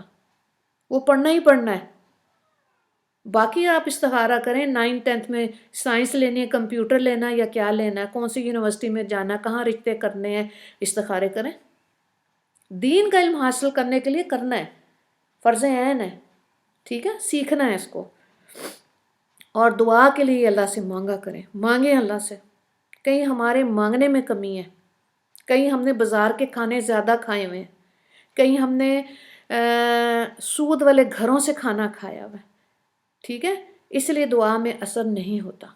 وہ پڑھنا ہی پڑھنا ہے. باقی آپ استخارہ کریں 9th 10th میں سائنس لینی ہے، کمپیوٹر لینا یا کیا لینا ہے، کون سی یونیورسٹی میں جانا ہے، کہاں رشتے کرنے ہیں، استخارے کریں. دین کا علم حاصل کرنے کے لیے کرنا ہے، فرض عین ہے. ٹھیک ہے، سیکھنا ہے اس کو. اور دعا کے لیے اللہ سے مانگا کریں، مانگیں اللہ سے. کہیں ہمارے مانگنے میں کمی ہے، کہیں ہم نے بازار کے کھانے زیادہ کھائے ہوئے ہیں، کہیں ہم نے سود والے گھروں سے کھانا کھایا ہوا ہے. ٹھیک ہے، اس لیے دعا میں اثر نہیں ہوتا.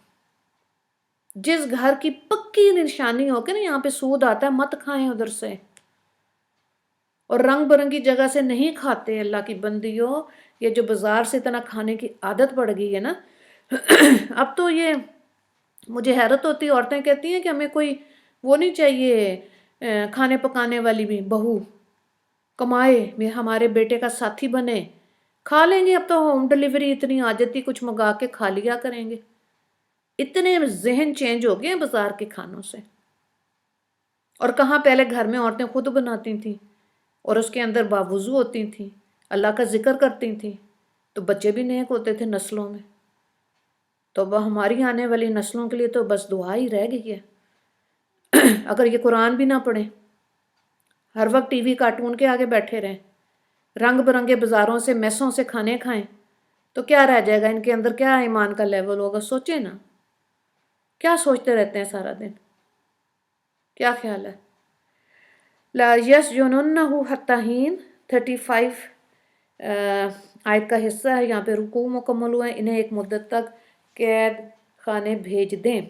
جس گھر کی پکی نشانی ہو کہ نا یہاں پہ سود آتا ہے مت کھائیں ادھر سے. اور رنگ برنگی جگہ سے نہیں کھاتے اللہ کی بندیوں. یہ جو بازار سے اتنا کھانے کی عادت پڑ گئی ہے نا اب تو یہ مجھے حیرت ہوتی ہے، عورتیں کہتی ہیں کہ ہمیں کوئی وہ نہیں چاہیے کھانے پکانے والی بھی بہو، کمائے ہمارے بیٹے کا ساتھی بنے. کھا لیں گے، اب تو ہوم ڈلیوری اتنی آ جاتی، کچھ منگا کے کھا لیا کریں گے. اتنے ذہن چینج ہو گئے ہیں بازار کے کھانوں سے. اور کہاں پہلے گھر میں عورتیں خود بناتی تھیں اور اس کے اندر باوضو ہوتی تھیں، اللہ کا ذکر کرتی تھیں، تو بچے بھی نیک ہوتے تھے نسلوں میں. تو وہ ہماری آنے والی نسلوں کے لیے تو بس دعا ہی رہ گئی ہے. اگر یہ قرآن بھی نہ پڑھیں، ہر وقت ٹی وی کارٹون کے آگے بیٹھے رہیں، رنگ برنگے بازاروں سے میسوں سے کھانے کھائیں، تو کیا رہ جائے گا ان کے اندر؟ کیا ایمان کا لیول ہوگا؟ سوچیں نا، کیا سوچتے رہتے ہیں سارا دن؟ کیا خیال ہے؟ لا یسجننہ حتی حین 35 آیت کا حصہ ہے. یہاں پہ رکوع مکمل ہوئے، انہیں ایک مدت تک قید خانے بھیج دیں.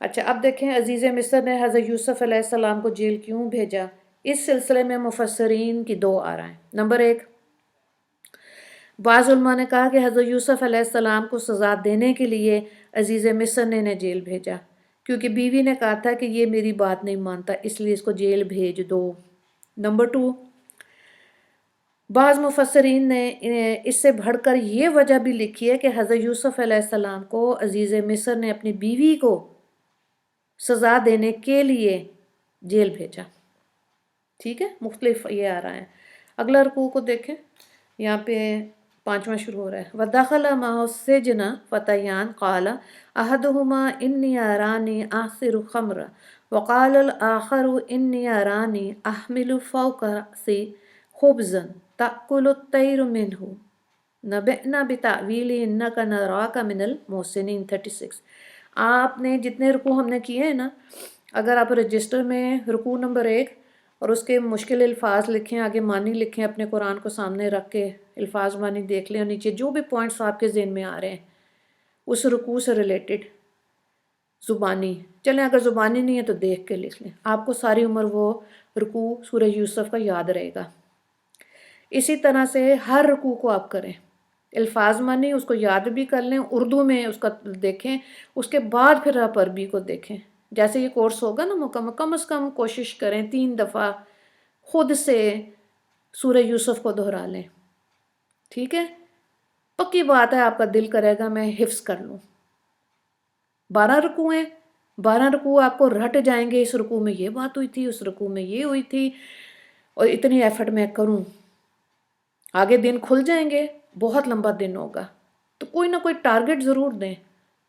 اچھا اب دیکھیں عزیز مصر نے حضرت یوسف علیہ السلام کو جیل کیوں بھیجا. اس سلسلے میں مفسرین کی 2 آرائیں. نمبر 1، بعض علماء نے کہا کہ حضرت یوسف علیہ السلام کو سزا دینے کے لیے عزیز مصر نے انہیں جیل بھیجا، کیونکہ بیوی نے کہا تھا کہ یہ میری بات نہیں مانتا، اس لیے اس کو جیل بھیج دو. نمبر 2، بعض مفسرین نے اس سے بڑھ کر یہ وجہ بھی لکھی ہے کہ حضرت یوسف علیہ السلام کو عزیز مصر نے اپنی بیوی کو سزا دینے کے لیے جیل بھیجا. ٹھیک ہے، مختلف یہ آ رہا ہے. اگلا رکوع کو دیکھیں، یہاں پہ 5واں شروع ہو رہا ہے. وَدَخَلَ مَعَهُ السِّجْنَ فَتَيَّانِ قَالَ أَحَدُهُمَا إِنِّي أَرَانِي أَعْصِرُ خَمْرًا وَقَالَ الْآخَرُ إِنِّي أَرَانِي أَحْمِلُ فَوْقَ رَأْسِي خُبْزًا تَأْكُلُ الطَّيْرُ مِنْهُ نَبِّئْنَا بِتَأْوِيلِهِ إِنَّكَ نَرَاكَ مِنَ الْمُحْسِنِينَ. 36. آپ نے جتنے رکوع ہم نے کیے ہیں نا، اگر آپ رجسٹر میں رکوع نمبر 1 اور اس کے مشکل الفاظ لکھیں، آگے معنی لکھیں، اپنے قرآن کو سامنے رکھ کے الفاظ معنی دیکھ لیں، اور نیچے جو بھی پوائنٹس آپ کے ذہن میں آ رہے ہیں اس رکوع سے ریلیٹڈ زبانی چلیں، اگر زبانی نہیں ہے تو دیکھ کے لکھ لیں، آپ کو ساری عمر وہ رکوع سورہ یوسف کا یاد رہے گا. اسی طرح سے ہر رکوع کو آپ کریں، الفاظ معنی اس کو یاد بھی کر لیں، اردو میں اس کا دیکھیں، اس کے بعد پھر آپ عربی کو دیکھیں. جیسے یہ کورس ہوگا نا مکمل، کم از کم کوشش کریں 3 دفعہ خود سے سورہ یوسف کو دہرا لیں، ٹھیک ہے؟ پکی بات ہے آپ کا دل کرے گا میں حفظ کر لوں۔ 12 رکوع ہیں، 12 رکوع آپ کو رٹ جائیں گے، اس رکوع میں یہ بات ہوئی تھی، اس رکوع میں یہ ہوئی تھی، اور اتنی ایفرٹ میں کروں، آگے دن کھل جائیں گے، بہت لمبا دن ہوگا، تو کوئی نہ کوئی ٹارگٹ ضرور دیں،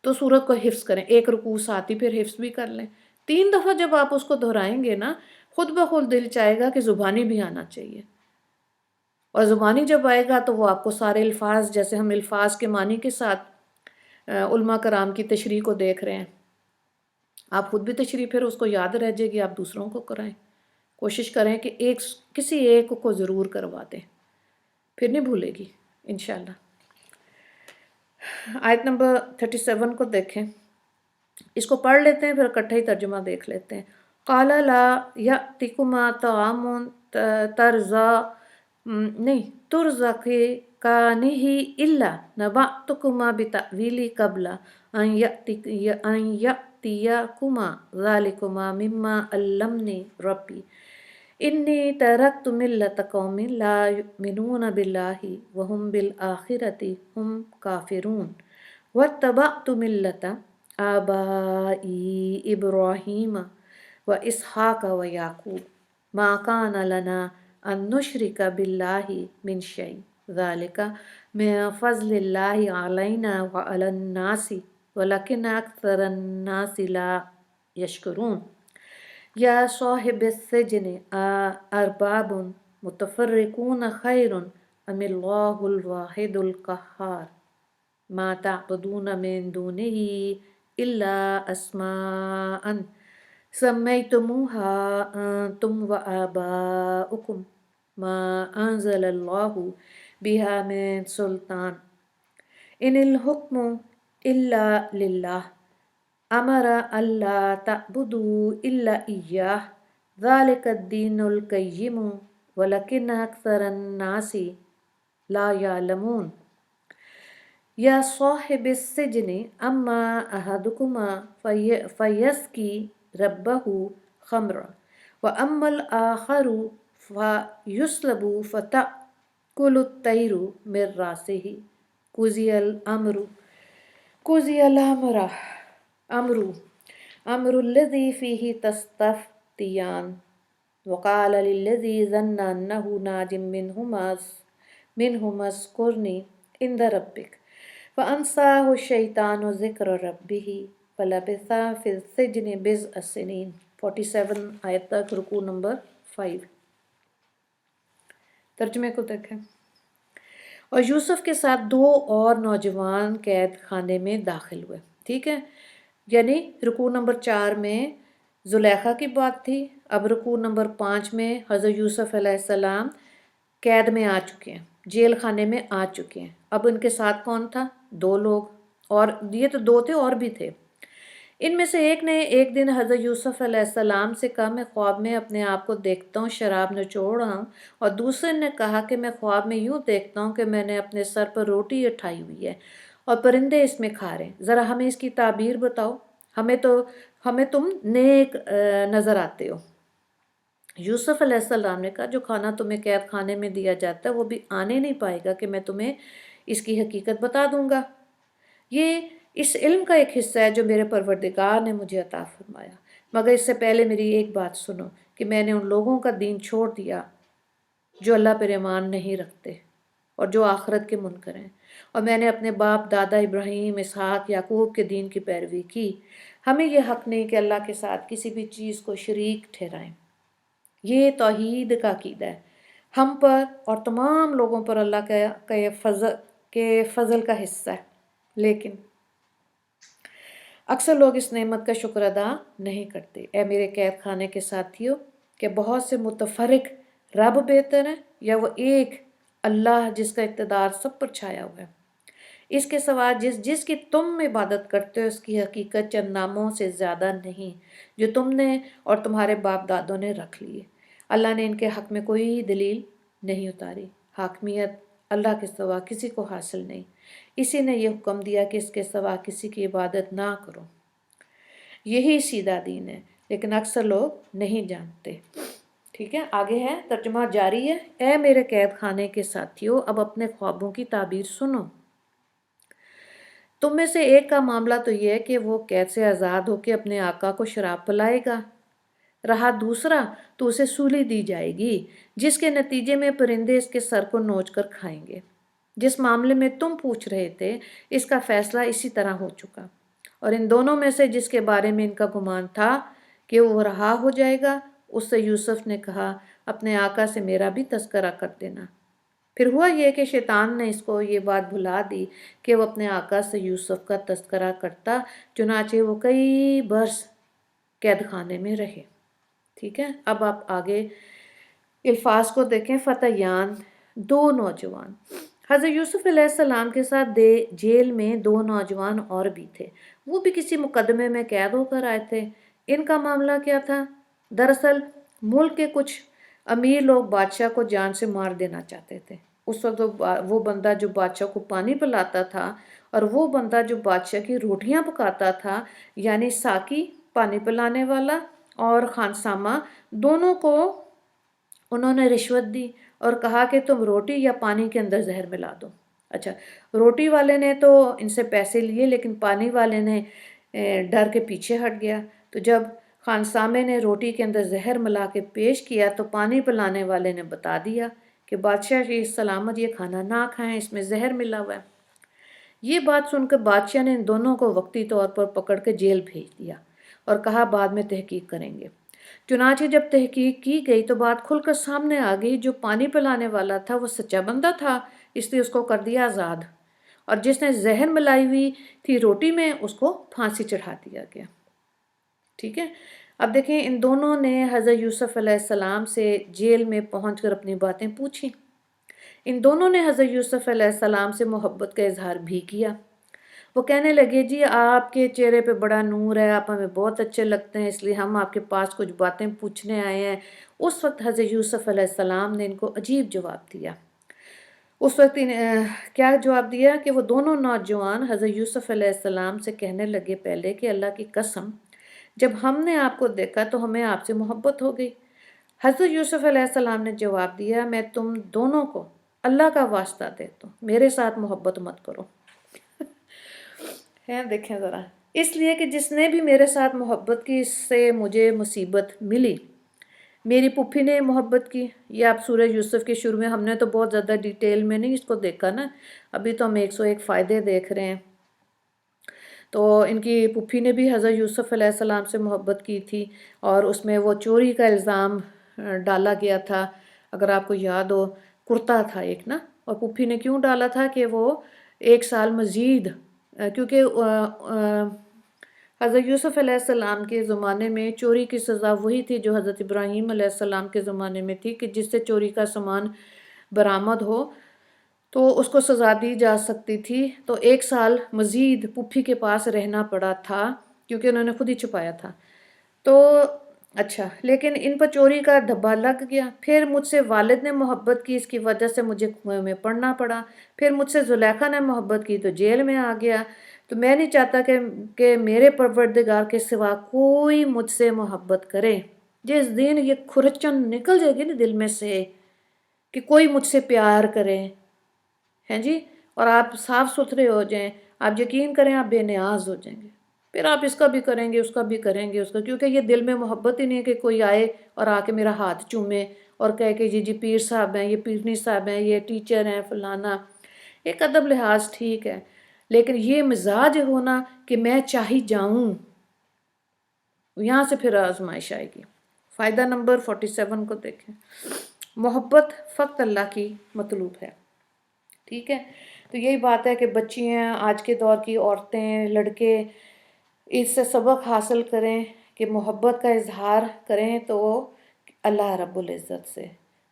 تو سورت کو حفظ کریں، 1 رکوع ساتھ ہی پھر حفظ بھی کر لیں۔ 3 دفعہ جب آپ اس کو دہرائیں گے نا، خود بخود دل چاہے گا کہ زبانی بھی آنا چاہیے، اور زبانی جب آئے گا تو وہ آپ کو سارے الفاظ، جیسے ہم الفاظ کے معنی کے ساتھ علماء کرام کی تشریح کو دیکھ رہے ہیں، آپ خود بھی تشریح پھر اس کو یاد رہ جائے گی، آپ دوسروں کو کرائیں، کوشش کریں کہ کسی ایک کو ضرور کروا دیں، پھر نہیں بھولے گی انشاءاللہ۔ آیت نمبر 37 کو دیکھیں، اس کو پڑھ لیتے ہیں پھر اکٹھا ہی ترجمہ دیکھ لیتے ہیں۔ قال لا یأتکما طعام ترزقانہ الا نبأتکما بتأویلہ قبل ان یأتیکما ذلکما مما علمنی ربی انی ترکت ملۃ قوم لا یؤمنون باللہ وہم بالآخرۃ ہم کافرون واتبعت ملۃ آبائی ابراہیم و اسحاق و یعقوب ما کان لنا ان نشرک باللہ من شیء ذلک من فضل اللہ علینا وعلی الناس ولکن اکثر الناس لا یشکرون۔ یا صاحب السجن ارباب متفرقون خیر ام اللہ الواحد القہار ما تعبدون من دونہ الا اسماء سمیتموها انتم وآباؤکم ما انزل اللہ بها من سلطان ان الحکم الا للہ امر الا تعبدوا الا ایاہ ذلک الدین القیم ولکن اکثر الناس لا یعلمون۔ یا صاحب السجن اما احدکما فیسقی ربہ خمرا واما الآخر فیصلب فتأکل الطیر من رأسہ قضی الامر الذی فیہ تستفتیان وقال للذی ظن انہ ناج منہما اذکرنی عند ربک فانساہ الشیطان ذکر ربہ فلبث فی السجن بضع سنین۔ 47 آیت تک، رکوع نمبر 5۔ ترجمے کو دیکھیں۔ اور یوسف کے ساتھ 2 اور نوجوان قید خانے میں داخل ہوئے، ٹھیک ہے؟ یعنی رکوع نمبر 4 میں زلیخا کی بات تھی، اب رکوع نمبر 5 میں حضرت یوسف علیہ السلام قید میں آ چکے ہیں، جیل خانے میں آ چکے ہیں۔ اب ان کے ساتھ کون تھا؟ 2 لوگ، اور یہ تو 2 تھے، اور بھی تھے۔ ان میں سے ایک نے ایک دن حضرت یوسف علیہ السلام سے کہا میں خواب میں اپنے آپ کو دیکھتا ہوں شراب نچوڑ رہا ہوں، اور دوسرے نے کہا کہ میں خواب میں یوں دیکھتا ہوں کہ میں نے اپنے سر پر روٹی اٹھائی ہوئی ہے اور پرندے اس میں کھا رہے ہیں، ذرا ہمیں اس کی تعبیر بتاؤ، ہمیں تم نیک نظر آتے ہو۔ یوسف علیہ السلام نے کہا جو کھانا تمہیں قید خانے میں دیا جاتا ہے وہ بھی آنے نہیں پائے گا کہ میں تمہیں اس کی حقیقت بتا دوں گا، یہ اس علم کا ایک حصہ ہے جو میرے پروردگار نے مجھے عطا فرمایا، مگر اس سے پہلے میری ایک بات سنو کہ میں نے ان لوگوں کا دین چھوڑ دیا جو اللہ پر ایمان نہیں رکھتے اور جو آخرت کے منکر ہیں، اور میں نے اپنے باپ دادا ابراہیم اسحاق یعقوب کے دین کی پیروی کی۔ ہمیں یہ حق نہیں کہ اللہ کے ساتھ کسی بھی چیز کو شریک ٹھہرائیں، یہ توحید کا عقیدہ ہے، ہم پر اور تمام لوگوں پر اللہ کے فضل کا حصہ ہے، لیکن اکثر لوگ اس نعمت کا شکر ادا نہیں کرتے۔ اے میرے قید خانے کے ساتھیوں، کہ بہت سے متفرق رب بہتر ہیں یا وہ ایک اللہ جس کا اقتدار سب پر چھایا ہوا ہے؟ اس کے سوا جس کی تم عبادت کرتے ہو اس کی حقیقت چند ناموں سے زیادہ نہیں جو تم نے اور تمہارے باپ دادوں نے رکھ لیے۔ اللہ نے ان کے حق میں کوئی دلیل نہیں اتاری، حاکمیت اللہ کے سوا کسی کو حاصل نہیں، اسی نے یہ حکم دیا کہ اس کے سوا کسی کی عبادت نہ کرو۔ یہی سیدھا دین ہے، لیکن اکثر لوگ نہیں جانتے۔ ٹھیک ہے، آگے ہے، ترجمہ جاری ہے۔ اے میرے قید خانے کے ساتھیوں، اب اپنے خوابوں کی تعبیر سنو۔ تم میں سے ایک کا معاملہ تو یہ ہے کہ وہ قید سے آزاد ہو کے اپنے آقا کو شراب پلائے گا، رہا دوسرا تو اسے سولی دی جائے گی، جس کے نتیجے میں پرندے اس کے سر کو نوچ کر کھائیں گے۔ جس معاملے میں تم پوچھ رہے تھے، اس کا فیصلہ اسی طرح ہو چکا، اور ان دونوں میں سے جس کے بارے میں ان کا گمان تھا کہ وہ رہا ہو جائے گا، اس سے یوسف نے کہا اپنے آقا سے میرا بھی تذکرہ کر دینا۔ پھر ہوا یہ کہ شیطان نے اس کو یہ بات بھلا دی کہ وہ اپنے آقا سے یوسف کا تذکرہ کرتا، چنانچہ وہ کئی برس قید خانے میں رہے۔ ٹھیک ہے، اب آپ آگے الفاظ کو دیکھیں۔ فتیان، دو نوجوان۔ حضرت یوسف علیہ السلام کے ساتھ جیل میں دو نوجوان اور بھی تھے، وہ بھی کسی مقدمے میں قید ہو کر آئے تھے۔ ان کا معاملہ کیا تھا؟ دراصل ملک کے کچھ امیر لوگ بادشاہ کو جان سے مار دینا چاہتے تھے۔ اس وقت وہ بندہ جو بادشاہ کو پانی پلاتا تھا اور وہ بندہ جو بادشاہ کی روٹیاں پکاتا تھا، یعنی ساقی پانی پلانے والا اور خانسامہ، دونوں کو انہوں نے رشوت دی اور کہا کہ تم روٹی یا پانی کے اندر زہر ملا دو۔ اچھا، روٹی والے نے تو ان سے پیسے لیے، لیکن پانی والے نے ڈر کے پیچھے ہٹ گیا۔ تو جب خانسامے نے روٹی کے اندر زہر ملا کے پیش کیا تو پانی پلانے والے نے بتا دیا کہ بادشاہ کی سلامت یہ کھانا نہ کھائیں، اس میں زہر ملا ہوا ہے۔ یہ بات سن کر بادشاہ نے ان دونوں کو وقتی طور پر پکڑ کے جیل بھیج دیا اور کہا بعد میں تحقیق کریں گے۔ چنانچہ جب تحقیق کی گئی تو بات کھل کر سامنے آ گئی، جو پانی پلانے والا تھا وہ سچا بندہ تھا، اس لیے اس کو کر دیا آزاد، اور جس نے زہر ملائی ہوئی تھی روٹی میں، اس کو پھانسی چڑھا دیا گیا۔ ٹھیک ہے، اب دیکھیں ان دونوں نے حضرت یوسف علیہ السلام سے جیل میں پہنچ کر اپنی باتیں پوچھی۔ ان دونوں نے حضرت یوسف علیہ السلام سے محبت کا اظہار بھی کیا۔ وہ کہنے لگے جی آپ کے چہرے پہ بڑا نور ہے، آپ ہمیں بہت اچھے لگتے ہیں، اس لیے ہم آپ کے پاس کچھ باتیں پوچھنے آئے ہیں۔ اس وقت حضرت یوسف علیہ السلام نے ان کو عجیب جواب دیا۔ اس وقت کیا جواب دیا کہ وہ دونوں نوجوان حضرت یوسف علیہ السلام سے کہنے لگے پہلے کہ اللہ کی قسم، جب ہم نے آپ کو دیکھا تو ہمیں آپ سے محبت ہو گئی۔ حضرت یوسف علیہ السلام نے جواب دیا میں تم دونوں کو اللہ کا واسطہ دیتا ہوں، میرے ساتھ محبت مت کرو۔ دیکھیں ذرا، اس لیے کہ جس نے بھی میرے ساتھ محبت کی اس سے مجھے مصیبت ملی۔ میری پھوپھی نے محبت کی، یہ آپ سورہ یوسف کے شروع میں، ہم نے تو بہت زیادہ ڈیٹیل میں نہیں اس کو دیکھا نا، ابھی تو ہم 101 فائدے دیکھ رہے ہیں۔ تو ان کی پھوپھی نے بھی حضرت یوسف علیہ السلام سے محبت کی تھی، اور اس میں وہ چوری کا الزام ڈالا گیا تھا، اگر آپ کو یاد ہو، کرتا تھا ایک نا، اور پھوپھی نے کیوں ڈالا تھا کہ وہ 1 سال مزید، کیونکہ حضرت یوسف علیہ السلام کے زمانے میں چوری کی سزا وہی تھی جو حضرت ابراہیم علیہ السلام کے زمانے میں تھی، کہ جس سے چوری کا سامان برآمد ہو تو اس کو سزا دی جا سکتی تھی۔ تو 1 سال مزید پھوپھی کے پاس رہنا پڑا تھا، کیونکہ انہوں نے خود ہی چھپایا تھا۔ تو اچھا، لیکن ان پر چوری کا دھبا لگ گیا۔ پھر مجھ سے والد نے محبت کی، اس کی وجہ سے مجھے کنویں میں پڑنا پڑا۔ پھر مجھ سے زلیخا نے محبت کی تو جیل میں آ گیا۔ تو میں نہیں چاہتا کہ میرے پروردگار کے سوا کوئی مجھ سے محبت کرے۔ جس دن یہ کھرچن نکل جائے گی نا دل میں سے کہ کوئی مجھ سے پیار کرے، ہیں جی، اور آپ صاف ستھرے ہو جائیں، آپ یقین کریں آپ بے نیاز ہو جائیں گے۔ پھر آپ اس کا بھی کریں گے، اس کا بھی کریں گے، اس کا، کیونکہ یہ دل میں محبت ہی نہیں ہے کہ کوئی آئے اور آ کے میرا ہاتھ چومے اور کہے کہ جی پیر صاحب ہیں، یہ پیرنی صاحب ہیں، یہ ٹیچر ہیں، فلانا۔ ایک ادب لحاظ ٹھیک ہے، لیکن یہ مزاج ہونا کہ میں چاہی جاؤں، یہاں سے پھر آزمائش آئے گی۔ فائدہ نمبر 47 کو دیکھیں۔ محبت فقط اللہ کی مطلوب ہے۔ ٹھیک ہے، تو یہی بات ہے کہ بچیاں، آج کے دور کی عورتیں، لڑکے اس سے سبق حاصل کریں کہ محبت کا اظہار کریں تو اللہ رب العزت سے،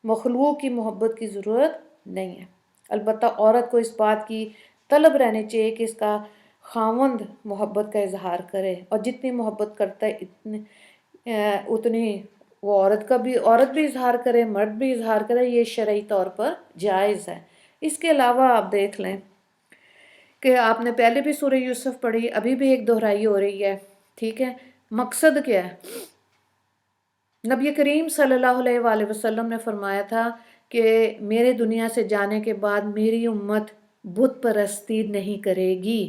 مخلوق کی محبت کی ضرورت نہیں ہے۔ البتہ عورت کو اس بات کی طلب رہنی چاہیے کہ اس کا خاوند محبت کا اظہار کرے، اور جتنی محبت کرتا ہے اتنی وہ عورت بھی اظہار کرے، مرد بھی اظہار کرے، یہ شرعی طور پر جائز ہے۔ اس کے علاوہ آپ دیکھ لیں کہ آپ نے پہلے بھی سورہ یوسف پڑھی، ابھی بھی ایک دہرائی ہو رہی ہے، ٹھیک ہے، مقصد کیا ہے؟ نبی کریم صلی اللہ علیہ وآلہ وسلم نے فرمایا تھا کہ میرے دنیا سے جانے کے بعد میری امت بت پرستی نہیں کرے گی۔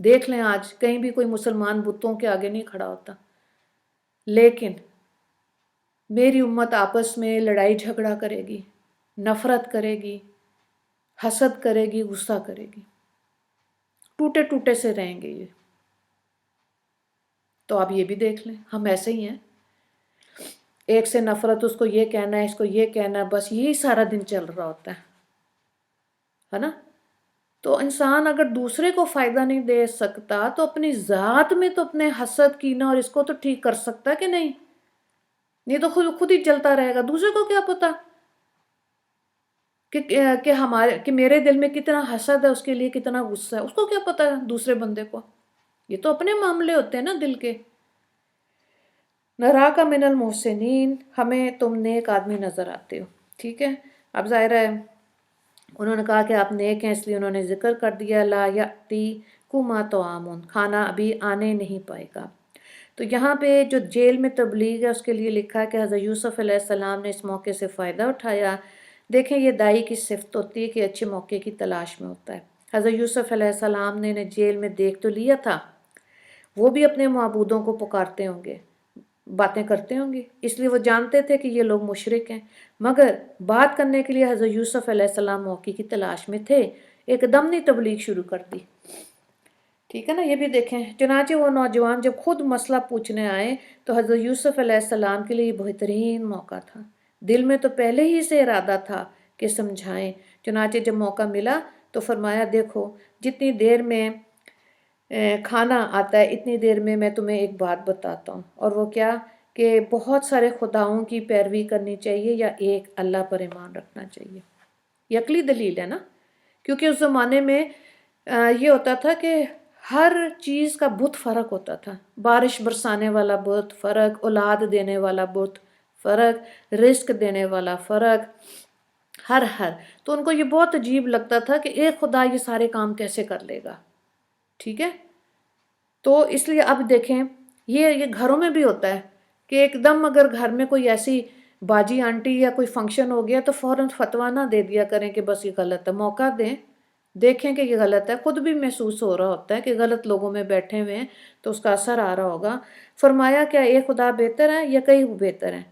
دیکھ لیں آج کہیں بھی کوئی مسلمان بتوں کے آگے نہیں کھڑا ہوتا، لیکن میری امت آپس میں لڑائی جھگڑا کرے گی، نفرت کرے گی، حسد کرے گی، غصہ کرے گی، ٹوٹے ٹوٹے سے رہیں گے یہ۔ تو آپ یہ بھی دیکھ لیں، ہم ایسے ہی ہیں، ایک سے نفرت، اس کو یہ کہنا ہے، اس کو یہ کہنا ہے، بس یہی سارا دن چل رہا ہوتا ہے نا؟ تو انسان اگر دوسرے کو فائدہ نہیں دے سکتا تو اپنی ذات میں تو اپنے حسد کینہ اور اس کو تو ٹھیک کر سکتا ہے کہ نہیں؟ یہ تو خود خود ہی چلتا رہے گا، دوسرے کو کیا پتا کہ میرے دل میں کتنا حسد ہے، اس کے لیے کتنا غصہ ہے، اس کو کیا پتا ہے دوسرے بندے کو؟ یہ تو اپنے معاملے ہوتے ہیں نا دل کے۔ نراک من المحسنین، ہمیں تم نیک آدمی نظر آتے ہو، ٹھیک ہے۔ اب ظاہر ہے انہوں نے کہا کہ آپ نیک ہیں، اس لیے انہوں نے ذکر کر دیا لا یأتیکما طعام، کھانا ابھی آنے نہیں پائے گا۔ تو یہاں پہ جو جیل میں تبلیغ ہے اس کے لیے لکھا ہے کہ حضرت یوسف علیہ السلام نے اس موقع سے فائدہ اٹھایا۔ دیکھیں یہ دائی کی صفت ہوتی ہے کہ اچھے موقع کی تلاش میں ہوتا ہے۔ حضرت یوسف علیہ السلام نے انہیں جیل میں دیکھ تو لیا تھا، وہ بھی اپنے معبودوں کو پکارتے ہوں گے، باتیں کرتے ہوں گے، اس لیے وہ جانتے تھے کہ یہ لوگ مشرک ہیں، مگر بات کرنے کے لیے حضرت یوسف علیہ السلام موقع کی تلاش میں تھے، ایک دم نہیں تبلیغ شروع کر دی، ٹھیک ہے نا۔ یہ بھی دیکھیں چنانچہ وہ نوجوان جب خود مسئلہ پوچھنے آئے تو حضرت یوسف علیہ السلام کے لیے یہ بہترین موقع تھا، دل میں تو پہلے ہی سے ارادہ تھا کہ سمجھائیں، چنانچہ جب موقع ملا تو فرمایا دیکھو جتنی دیر میں کھانا آتا ہے اتنی دیر میں تمہیں ایک بات بتاتا ہوں، اور وہ کیا کہ بہت سارے خداؤں کی پیروی کرنی چاہیے یا ایک اللہ پر ایمان رکھنا چاہیے۔ یہ عقلی دلیل ہے نا، کیونکہ اس زمانے میں یہ ہوتا تھا کہ ہر چیز کا بت فرق ہوتا تھا، بارش برسانے والا بت فرق، اولاد دینے والا بت فرق، رزق دینے والا فرق، ہر تو ان کو یہ بہت عجیب لگتا تھا کہ ایک خدا یہ سارے کام کیسے کر لے گا، ٹھیک ہے۔ تو اس لیے اب دیکھیں یہ گھروں میں بھی ہوتا ہے کہ ایک دم اگر گھر میں کوئی ایسی باجی آنٹی یا کوئی فنکشن ہو گیا تو فوراً فتویٰ نہ دے دیا کریں کہ بس یہ غلط ہے، موقع دیں، دیکھیں کہ یہ غلط ہے، خود بھی محسوس ہو رہا ہوتا ہے کہ غلط لوگوں میں بیٹھے ہوئے ہیں تو اس کا اثر آ رہا ہوگا۔ فرمایا کیا ایک خدا بہتر ہے یا کئی بہتر ہیں،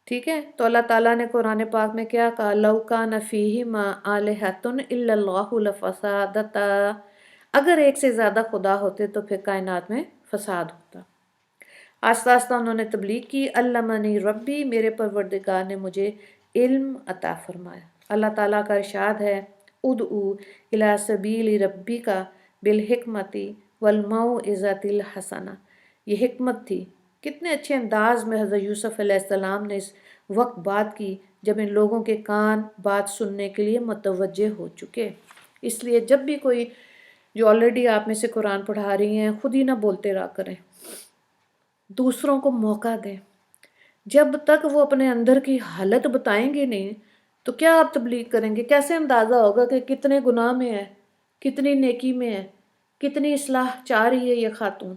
ٹھیک ہے۔ تو اللہ تعالیٰ نے قرآن پاک میں کیا کہا لَوْ كَانَ فِيهِمَا آلِهَةٌ إِلَّا اللَّهُ لَفَسَدَتَا، اگر ایک سے زیادہ خدا ہوتے تو پھر کائنات میں فساد ہوتا۔ آہستہ آہستہ انہوں نے تبلیغ کی، علمنی ربی، میرے پروردگار نے مجھے علم عطا فرمایا۔ اللہ تعالیٰ کا ارشاد ہے ادعو الی سبیل ربک بالحکمت والموعظۃ الحسنہ، یہ حکمت تھی، کتنے اچھے انداز میں حضرت یوسف علیہ السلام نے اس وقت بات کی جب ان لوگوں کے کان بات سننے کے لیے متوجہ ہو چکے۔ اس لیے جب بھی کوئی جو آلریڈی آپ میں سے قرآن پڑھا رہی ہیں خود ہی نہ بولتے رہا کریں، دوسروں کو موقع دیں، جب تک وہ اپنے اندر کی حالت بتائیں گے نہیں تو کیا آپ تبلیغ کریں گے؟ کیسے اندازہ ہوگا کہ کتنے گناہ میں ہے، کتنی نیکی میں ہے، کتنی اصلاح چاہ رہی ہے یہ خاتون،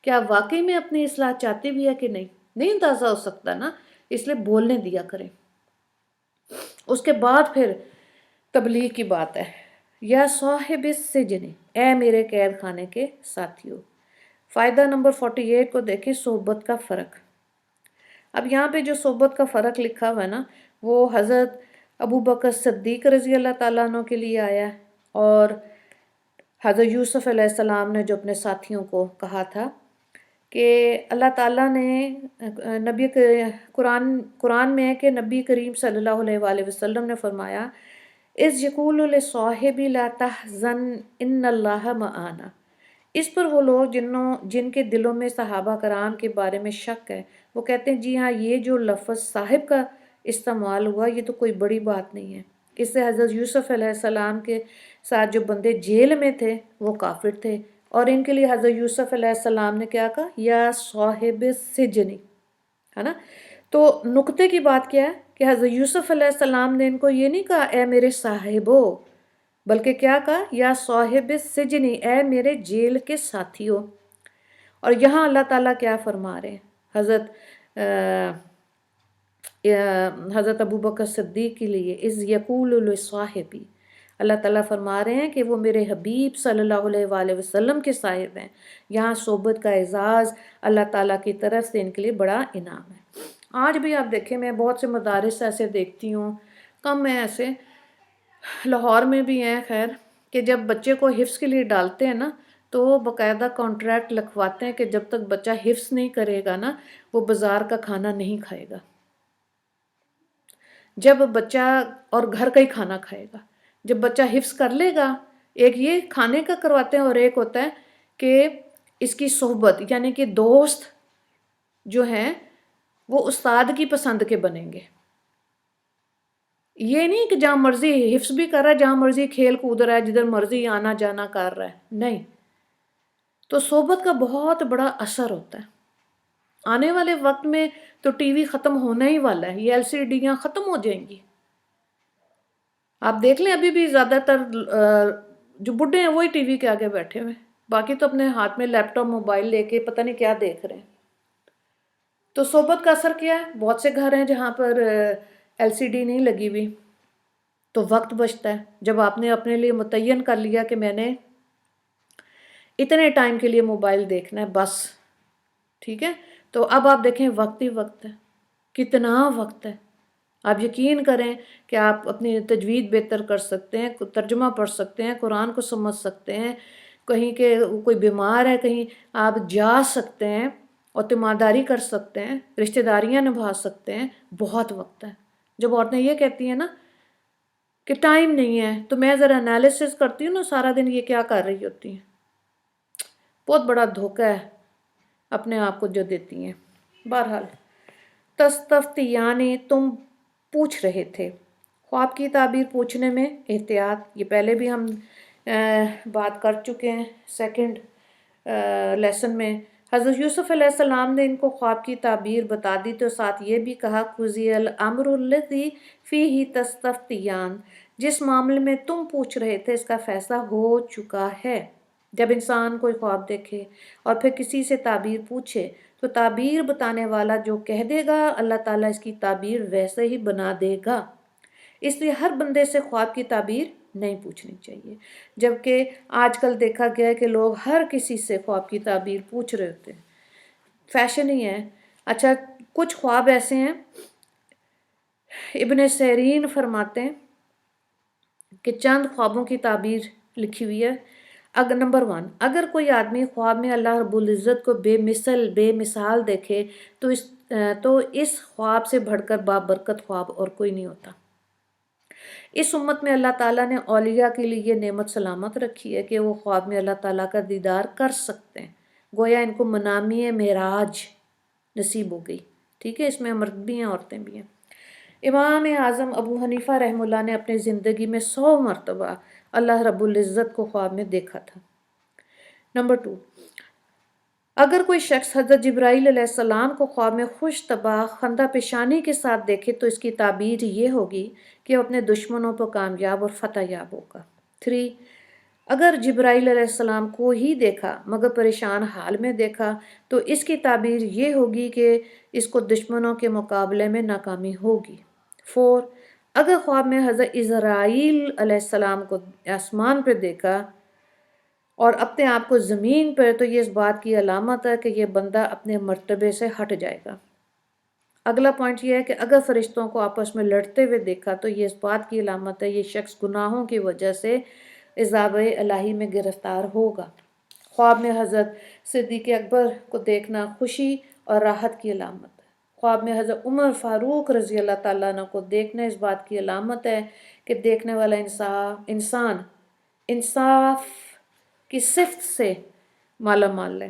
کیا واقعی میں اپنی اصلاح چاہتی بھی ہے کہ نہیں اندازہ ہو سکتا نا، اس لیے بولنے دیا کریں۔ اس کے بعد پھر تبلیغ کی بات ہے، یا صاحب السجن، اے میرے قید خانے کے ساتھیوں۔ فائدہ نمبر 48 کو دیکھیں، صحبت کا فرق۔ اب یہاں پہ جو صحبت کا فرق لکھا ہوا ہے نا وہ حضرت ابو بکر صدیق رضی اللہ تعالیٰ عنہ کے لیے آیا ہے، اور حضرت یوسف علیہ السلام نے جو اپنے ساتھیوں کو کہا تھا کہ اللہ تعالیٰ نے قرآن میں ہے کہ نبی کریم صلی اللہ علیہ وآلہ وسلم نے فرمایا اذ یقول لصاحب لا تحزن ان اللہ معنا، اس پر وہ لوگ جن کے دلوں میں صحابہ کرام کے بارے میں شک ہے وہ کہتے ہیں جی ہاں یہ جو لفظ صاحب کا استعمال ہوا یہ تو کوئی بڑی بات نہیں ہے۔ اس سے حضرت یوسف علیہ السلام کے ساتھ جو بندے جیل میں تھے وہ کافر تھے، اور ان کے لیے حضرت یوسف علیہ السلام نے کیا کہا یا صاحب سجنی، ہے نا۔ تو نقطے کی بات کیا ہے کہ حضرت یوسف علیہ السلام نے ان کو یہ نہیں کہا اے میرے صاحبو، بلکہ کیا کہا یا صاحب سجنی، اے میرے جیل کے ساتھیوں۔ اور یہاں اللہ تعالیٰ کیا فرما رہے ہیں حضرت ابو بکر صدیق کے لیے، اذ یقول لصاحبی، اللہ تعالیٰ فرما رہے ہیں کہ وہ میرے حبیب صلی اللہ علیہ وآلہ وسلم کے صاحب ہیں۔ یہاں صحبت کا اعزاز اللہ تعالیٰ کی طرف سے ان کے لیے بڑا انعام ہے۔ آج بھی آپ دیکھیں، میں بہت سے مدارس ایسے دیکھتی ہوں، کم ہیں ایسے، لاہور میں بھی ہیں خیر، کہ جب بچے کو حفظ کے لیے ڈالتے ہیں نا تو وہ باقاعدہ کانٹریکٹ لکھواتے ہیں کہ جب تک بچہ حفظ نہیں کرے گا نا وہ بازار کا کھانا نہیں کھائے گا، جب بچہ اور گھر کا ہی کھانا کھائے گا۔ جب بچہ حفظ کر لے گا، ایک یہ کھانے کا کرواتے ہیں اور ایک ہوتا ہے کہ اس کی صحبت، یعنی کہ دوست جو ہیں وہ استاد کی پسند کے بنیں گے۔ یہ نہیں کہ جہاں مرضی حفظ بھی کر رہا ہے، جہاں مرضی کھیل کود رہا ہے، جدھر مرضی آنا جانا کر رہا ہے، نہیں۔ تو صحبت کا بہت بڑا اثر ہوتا ہے۔ آنے والے وقت میں تو ٹی وی ختم ہونا ہی والا ہے، یہ LCD ختم ہو جائیں گی۔ آپ دیکھ لیں ابھی بھی زیادہ تر جو بڈھے ہیں وہی ٹی وی کے آگے بیٹھے ہوئے، باقی تو اپنے ہاتھ میں لیپ ٹاپ موبائل لے کے پتہ نہیں کیا دیکھ رہے ہیں۔ تو صحبت کا اثر کیا ہے؟ بہت سے گھر ہیں جہاں پر LCD نہیں لگی ہوئی، تو وقت بچتا ہے۔ جب آپ نے اپنے لیے متعین کر لیا کہ میں نے اتنے ٹائم کے لیے موبائل دیکھنا ہے بس، ٹھیک ہے، تو اب آپ دیکھیں وقت ہی وقت ہے، کتنا وقت ہے۔ آپ یقین کریں کہ آپ اپنی تجوید بہتر کر سکتے ہیں، ترجمہ پڑھ سکتے ہیں، قرآن کو سمجھ سکتے ہیں، کہیں کہ کوئی بیمار ہے کہیں آپ جا سکتے ہیں، اعتماداری کر سکتے ہیں، رشتہ داریاں نبھا سکتے ہیں، بہت وقت ہے۔ جب عورتیں یہ کہتی ہیں نا کہ ٹائم نہیں ہے، تو میں ذرا انالیسس کرتی ہوں نا سارا دن یہ کیا کر رہی ہوتی ہیں، بہت بڑا دھوکہ ہے اپنے آپ کو جو دیتی ہیں۔ بہرحال تستفتیانی، تم پوچھ رہے تھے۔ خواب کی تعبیر پوچھنے میں احتیاط، یہ پہلے بھی ہم بات کر چکے ہیں سیکنڈ لیسن میں۔ حضرت یوسف علیہ السلام نے ان کو خواب کی تعبیر بتا دی تو ساتھ یہ بھی کہا قضی الامر الذی فیہ تستفتیان، جس معاملے میں تم پوچھ رہے تھے اس کا فیصلہ ہو چکا ہے۔ جب انسان کوئی خواب دیکھے اور پھر کسی سے تعبیر پوچھے تو تعبیر بتانے والا جو کہہ دے گا اللہ تعالیٰ اس کی تعبیر ویسے ہی بنا دے گا۔ اس لیے ہر بندے سے خواب کی تعبیر نہیں پوچھنی چاہیے، جبکہ آج کل دیکھا گیا ہے کہ لوگ ہر کسی سے خواب کی تعبیر پوچھ رہے ہوتے ہیں، فیشن ہی ہے۔ اچھا، کچھ خواب ایسے ہیں، ابن سیرین فرماتے ہیں کہ چند خوابوں کی تعبیر لکھی ہوئی ہے۔ اگر نمبر 1، اگر کوئی آدمی خواب میں اللہ رب العزت کو بے مثال دیکھے تو اس خواب سے بڑھ کر بابرکت خواب اور کوئی نہیں ہوتا۔ اس امت میں اللہ تعالیٰ نے اولیاء کے لیے یہ نعمت سلامت رکھی ہے کہ وہ خواب میں اللہ تعالیٰ کا دیدار کر سکتے ہیں، گویا ان کو منامی معراج نصیب ہو گئی، ٹھیک ہے، اس میں مرد بھی ہیں عورتیں بھی ہیں۔ امام اعظم ابو حنیفہ رحمہ اللہ نے اپنی زندگی میں 100 مرتبہ اللہ رب العزت کو خواب میں دیکھا تھا۔ نمبر 2، اگر کوئی شخص حضرت جبرائیل علیہ السلام کو خواب میں خوش طبع خندہ پیشانی کے ساتھ دیکھے تو اس کی تعبیر یہ ہوگی کہ وہ اپنے دشمنوں پر کامیاب اور فتح یاب ہوگا۔ 3، اگر جبرائیل علیہ السلام کو ہی دیکھا مگر پریشان حال میں دیکھا تو اس کی تعبیر یہ ہوگی کہ اس کو دشمنوں کے مقابلے میں ناکامی ہوگی۔ 4، اگر خواب میں حضرت اسرائیل علیہ السلام کو آسمان پہ دیکھا اور اپنے آپ کو زمین پر تو یہ اس بات کی علامت ہے کہ یہ بندہ اپنے مرتبے سے ہٹ جائے گا۔ اگلا پوائنٹ یہ ہے کہ اگر فرشتوں کو آپس میں لڑتے ہوئے دیکھا تو یہ اس بات کی علامت ہے یہ شخص گناہوں کی وجہ سے عذاب الہی میں گرفتار ہوگا۔ خواب میں حضرت صدیق اکبر کو دیکھنا خوشی اور راحت کی علامت ہے۔ خواب میں حضرت عمر فاروق رضی اللہ تعالیٰ عنہ کو دیکھنا اس بات کی علامت ہے کہ دیکھنے والا انسان انصاف کی صفت سے مالا مال ہے۔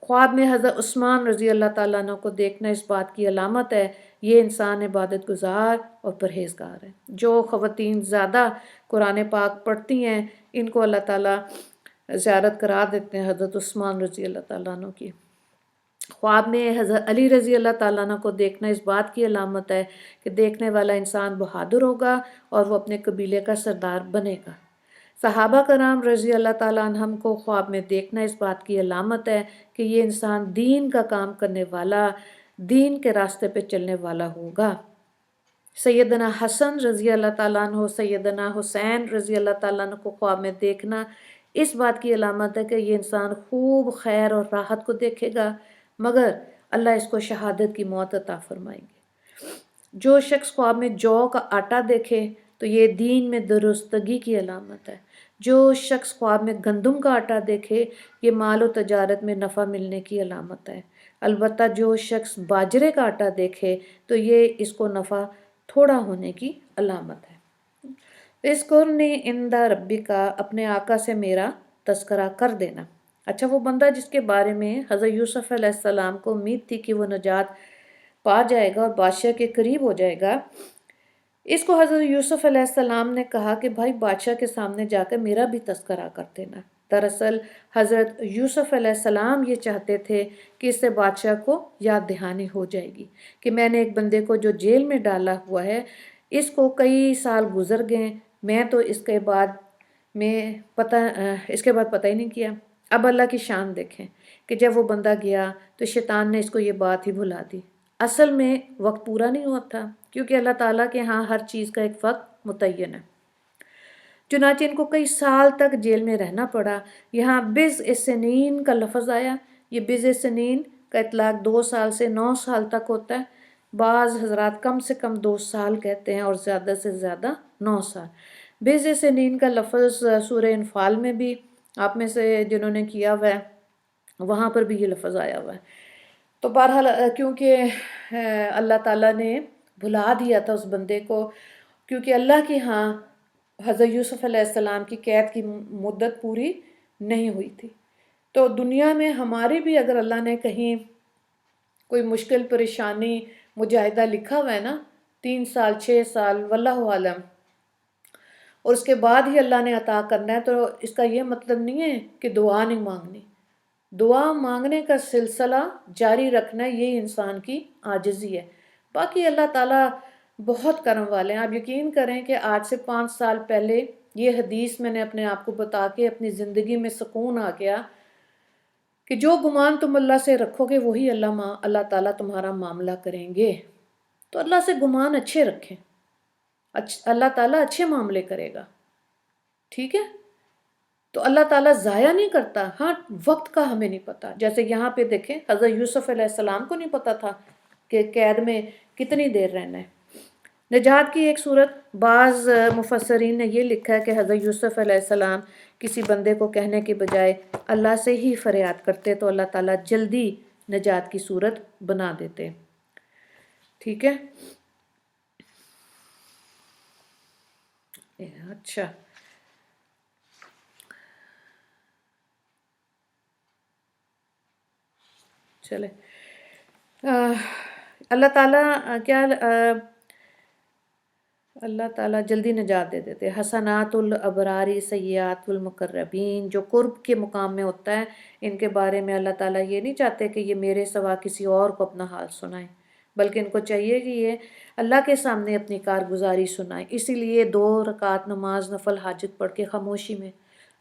خواب میں حضرت عثمان رضی اللہ تعالیٰ عنہ کو دیکھنا اس بات کی علامت ہے یہ انسان عبادت گزار اور پرہیزگار ہے۔ جو خواتین زیادہ قرآن پاک پڑھتی ہیں ان کو اللہ تعالیٰ زیارت کرا دیتے ہیں حضرت عثمان رضی اللہ تعالیٰ عنہ کی۔ خواب میں حضرت علی رضی اللہ تعالیٰ عنہ کو دیکھنا اس بات کی علامت ہے کہ دیکھنے والا انسان بہادر ہوگا اور وہ اپنے قبیلے کا سردار بنے گا۔ صحابہ کرام رضی اللہ تعالیٰ عنہم کو خواب میں دیکھنا اس بات کی علامت ہے کہ یہ انسان دین کا کام کرنے والا، دین کے راستے پہ چلنے والا ہوگا۔ سیدنا حسن رضی اللہ تعالیٰ عنہ، سیدنا حسین رضی اللہ تعالیٰ عنہ کو خواب میں دیکھنا اس بات کی علامت ہے کہ یہ انسان خوب خیر اور راحت کو دیکھے گا، مگر اللہ اس کو شہادت کی موت عطا فرمائیں گے۔ جو شخص خواب میں جو کا آٹا دیکھے تو یہ دین میں درستگی کی علامت ہے۔ جو شخص خواب میں گندم کا آٹا دیکھے یہ مال و تجارت میں نفع ملنے کی علامت ہے۔ البتہ جو شخص باجرے کا آٹا دیکھے تو یہ اس کو نفع تھوڑا ہونے کی علامت ہے۔ اذکرنی عند ربک، اپنے آقا سے میرا تذکرہ کر دینا۔ اچھا، وہ بندہ جس کے بارے میں حضرت یوسف علیہ السلام کو امید تھی کہ وہ نجات پا جائے گا اور بادشاہ کے قریب ہو جائے گا، اس کو حضرت یوسف علیہ السلام نے کہا کہ بھائی بادشاہ کے سامنے جا کر میرا بھی تذکرہ کر دینا۔ دراصل حضرت یوسف علیہ السلام یہ چاہتے تھے کہ اس سے بادشاہ کو یاد دہانی ہو جائے گی کہ میں نے ایک بندے کو جو جیل میں ڈالا ہوا ہے، اس کو کئی سال گزر گئے، میں تو اس کے بعد پتہ ہی نہیں کیا۔ اب اللہ کی شان دیکھیں کہ جب وہ بندہ گیا تو شیطان نے اس کو یہ بات ہی بھلا دی۔ اصل میں وقت پورا نہیں ہوا تھا، کیونکہ اللہ تعالیٰ کے ہاں ہر چیز کا ایک وقت متعین ہے۔ چنانچہ ان کو کئی سال تک جیل میں رہنا پڑا۔ یہاں بضع سنین کا لفظ آیا۔ یہ بضع سنین کا اطلاق 2 سال سے 9 سال تک ہوتا ہے۔ بعض حضرات کم سے کم 2 سال کہتے ہیں اور زیادہ سے زیادہ 9 سال۔ بضع سنین کا لفظ سورہ انفال میں بھی، آپ میں سے جنہوں نے کیا ہوا ہے وہاں پر بھی یہ لفظ آیا ہوا ہے۔ تو بہرحال کیونکہ اللہ تعالیٰ نے بھلا دیا تھا اس بندے کو، کیونکہ اللہ کے ہاں حضرت یوسف علیہ السلام کی قید کی مدت پوری نہیں ہوئی تھی۔ تو دنیا میں ہمارے بھی اگر اللہ نے کہیں کوئی مشکل پریشانی مجاہدہ لکھا ہوا ہے نا، 3 سال 6 سال واللہ عالم، اور اس کے بعد ہی اللہ نے عطا کرنا ہے، تو اس کا یہ مطلب نہیں ہے کہ دعا نہیں مانگنی۔ دعا مانگنے کا سلسلہ جاری رکھنا یہ انسان کی عاجزی ہے۔ باقی اللہ تعالیٰ بہت کرم والے ہیں۔ آپ یقین کریں کہ آج سے 5 سال پہلے یہ حدیث میں نے اپنے آپ کو بتا کے اپنی زندگی میں سکون آ گیا کہ جو گمان تم اللہ سے رکھو گے وہی اللہ تعالیٰ تمہارا معاملہ کریں گے۔ تو اللہ سے گمان اچھے رکھیں، اللہ تعالیٰ اچھے معاملے کرے گا، ٹھیک ہے؟ تو اللہ تعالیٰ ضائع نہیں کرتا۔ ہاں، وقت کا ہمیں نہیں پتا، جیسے یہاں پہ دیکھیں حضرت یوسف علیہ السلام کو نہیں پتا تھا کہ قید میں کتنی دیر رہنا ہے۔ نجات کی ایک صورت، بعض مفسرین نے یہ لکھا ہے کہ حضرت یوسف علیہ السلام کسی بندے کو کہنے کے بجائے اللہ سے ہی فریاد کرتے تو اللہ تعالیٰ جلدی نجات کی صورت بنا دیتے، ٹھیک ہے؟ اچھا، چلے اللہ تعالیٰ جلدی نجات دے دیتے۔ حسنات الابراری سیئات المقربین، جو قرب کے مقام میں ہوتا ہے ان کے بارے میں اللہ تعالیٰ یہ نہیں چاہتے کہ یہ میرے سوا کسی اور کو اپنا حال سنائیں، بلکہ ان کو چاہیے کہ یہ اللہ کے سامنے اپنی کارگزاری سنائیں۔ اسی لیے 2 رکعت نماز نفل حاجت پڑھ کے خاموشی میں،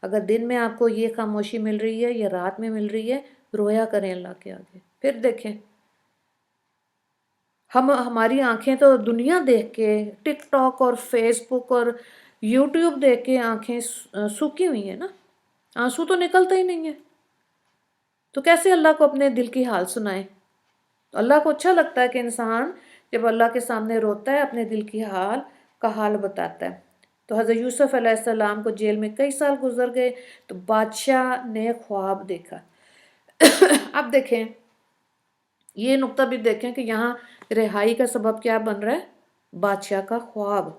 اگر دن میں آپ کو یہ خاموشی مل رہی ہے یا رات میں مل رہی ہے، رویا کریں اللہ کے آگے، پھر دیکھیں۔ ہماری آنکھیں تو دنیا دیکھ کے، ٹک ٹاک اور فیس بک اور یوٹیوب دیکھ کے آنکھیں سوکھی ہوئی ہیں نا، آنسو تو نکلتا ہی نہیں ہے، تو کیسے اللہ کو اپنے دل کی حال سنائے؟ تو اللہ کو اچھا لگتا ہے کہ انسان جب اللہ کے سامنے روتا ہے اپنے دل کی حال بتاتا ہے۔ تو حضرت یوسف علیہ السلام کو جیل میں کئی سال گزر گئے تو بادشاہ نے خواب دیکھا۔ اب دیکھیں یہ نقطہ بھی دیکھیں کہ یہاں رہائی کا سبب کیا بن رہا ہے؟ بادشاہ کا خواب۔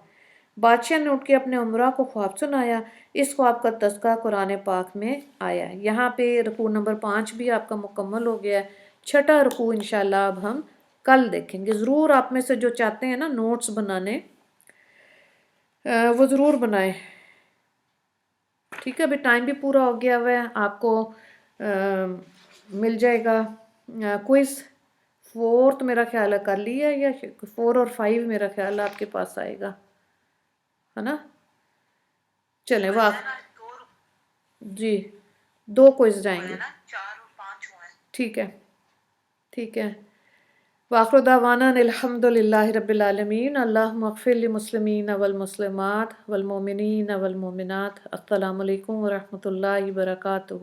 بادشاہ نے اٹھ کے اپنے امراء کو خواب سنایا۔ اس خواب کا تذکرہ قرآن پاک میں آیا ہے۔ یہاں پہ رکوع نمبر 5 بھی آپ کا مکمل ہو گیا ہے۔ 6واں رکوع انشاءاللہ اب ہم کل دیکھیں گے۔ ضرور آپ میں سے جو چاہتے ہیں نا نوٹس بنانے، وہ ضرور بنائیں، ٹھیک ہے؟ ابھی ٹائم بھی پورا ہو گیا ہوا ہے، آپ کو مل جائے گا کوئز 4 میرا خیال ہے کر لیا، یا 4 اور 5 میرا خیال ہے آپ کے پاس آئے گا، ہے نا؟ چلیں واہ جی 2 کوئز جائیں ہے گے، نا، 4 اور 5 ہوئے ہیں۔ ٹھیک ہے ٹھیک ہے۔ وآخر دعوانا ان الحمد للہ رب العالمین۔ اللہم اغفر للمسلمین والمسلمات والمؤمنین والمؤمنات۔ السلام علیکم ورحمۃ اللہ وبرکاتہ۔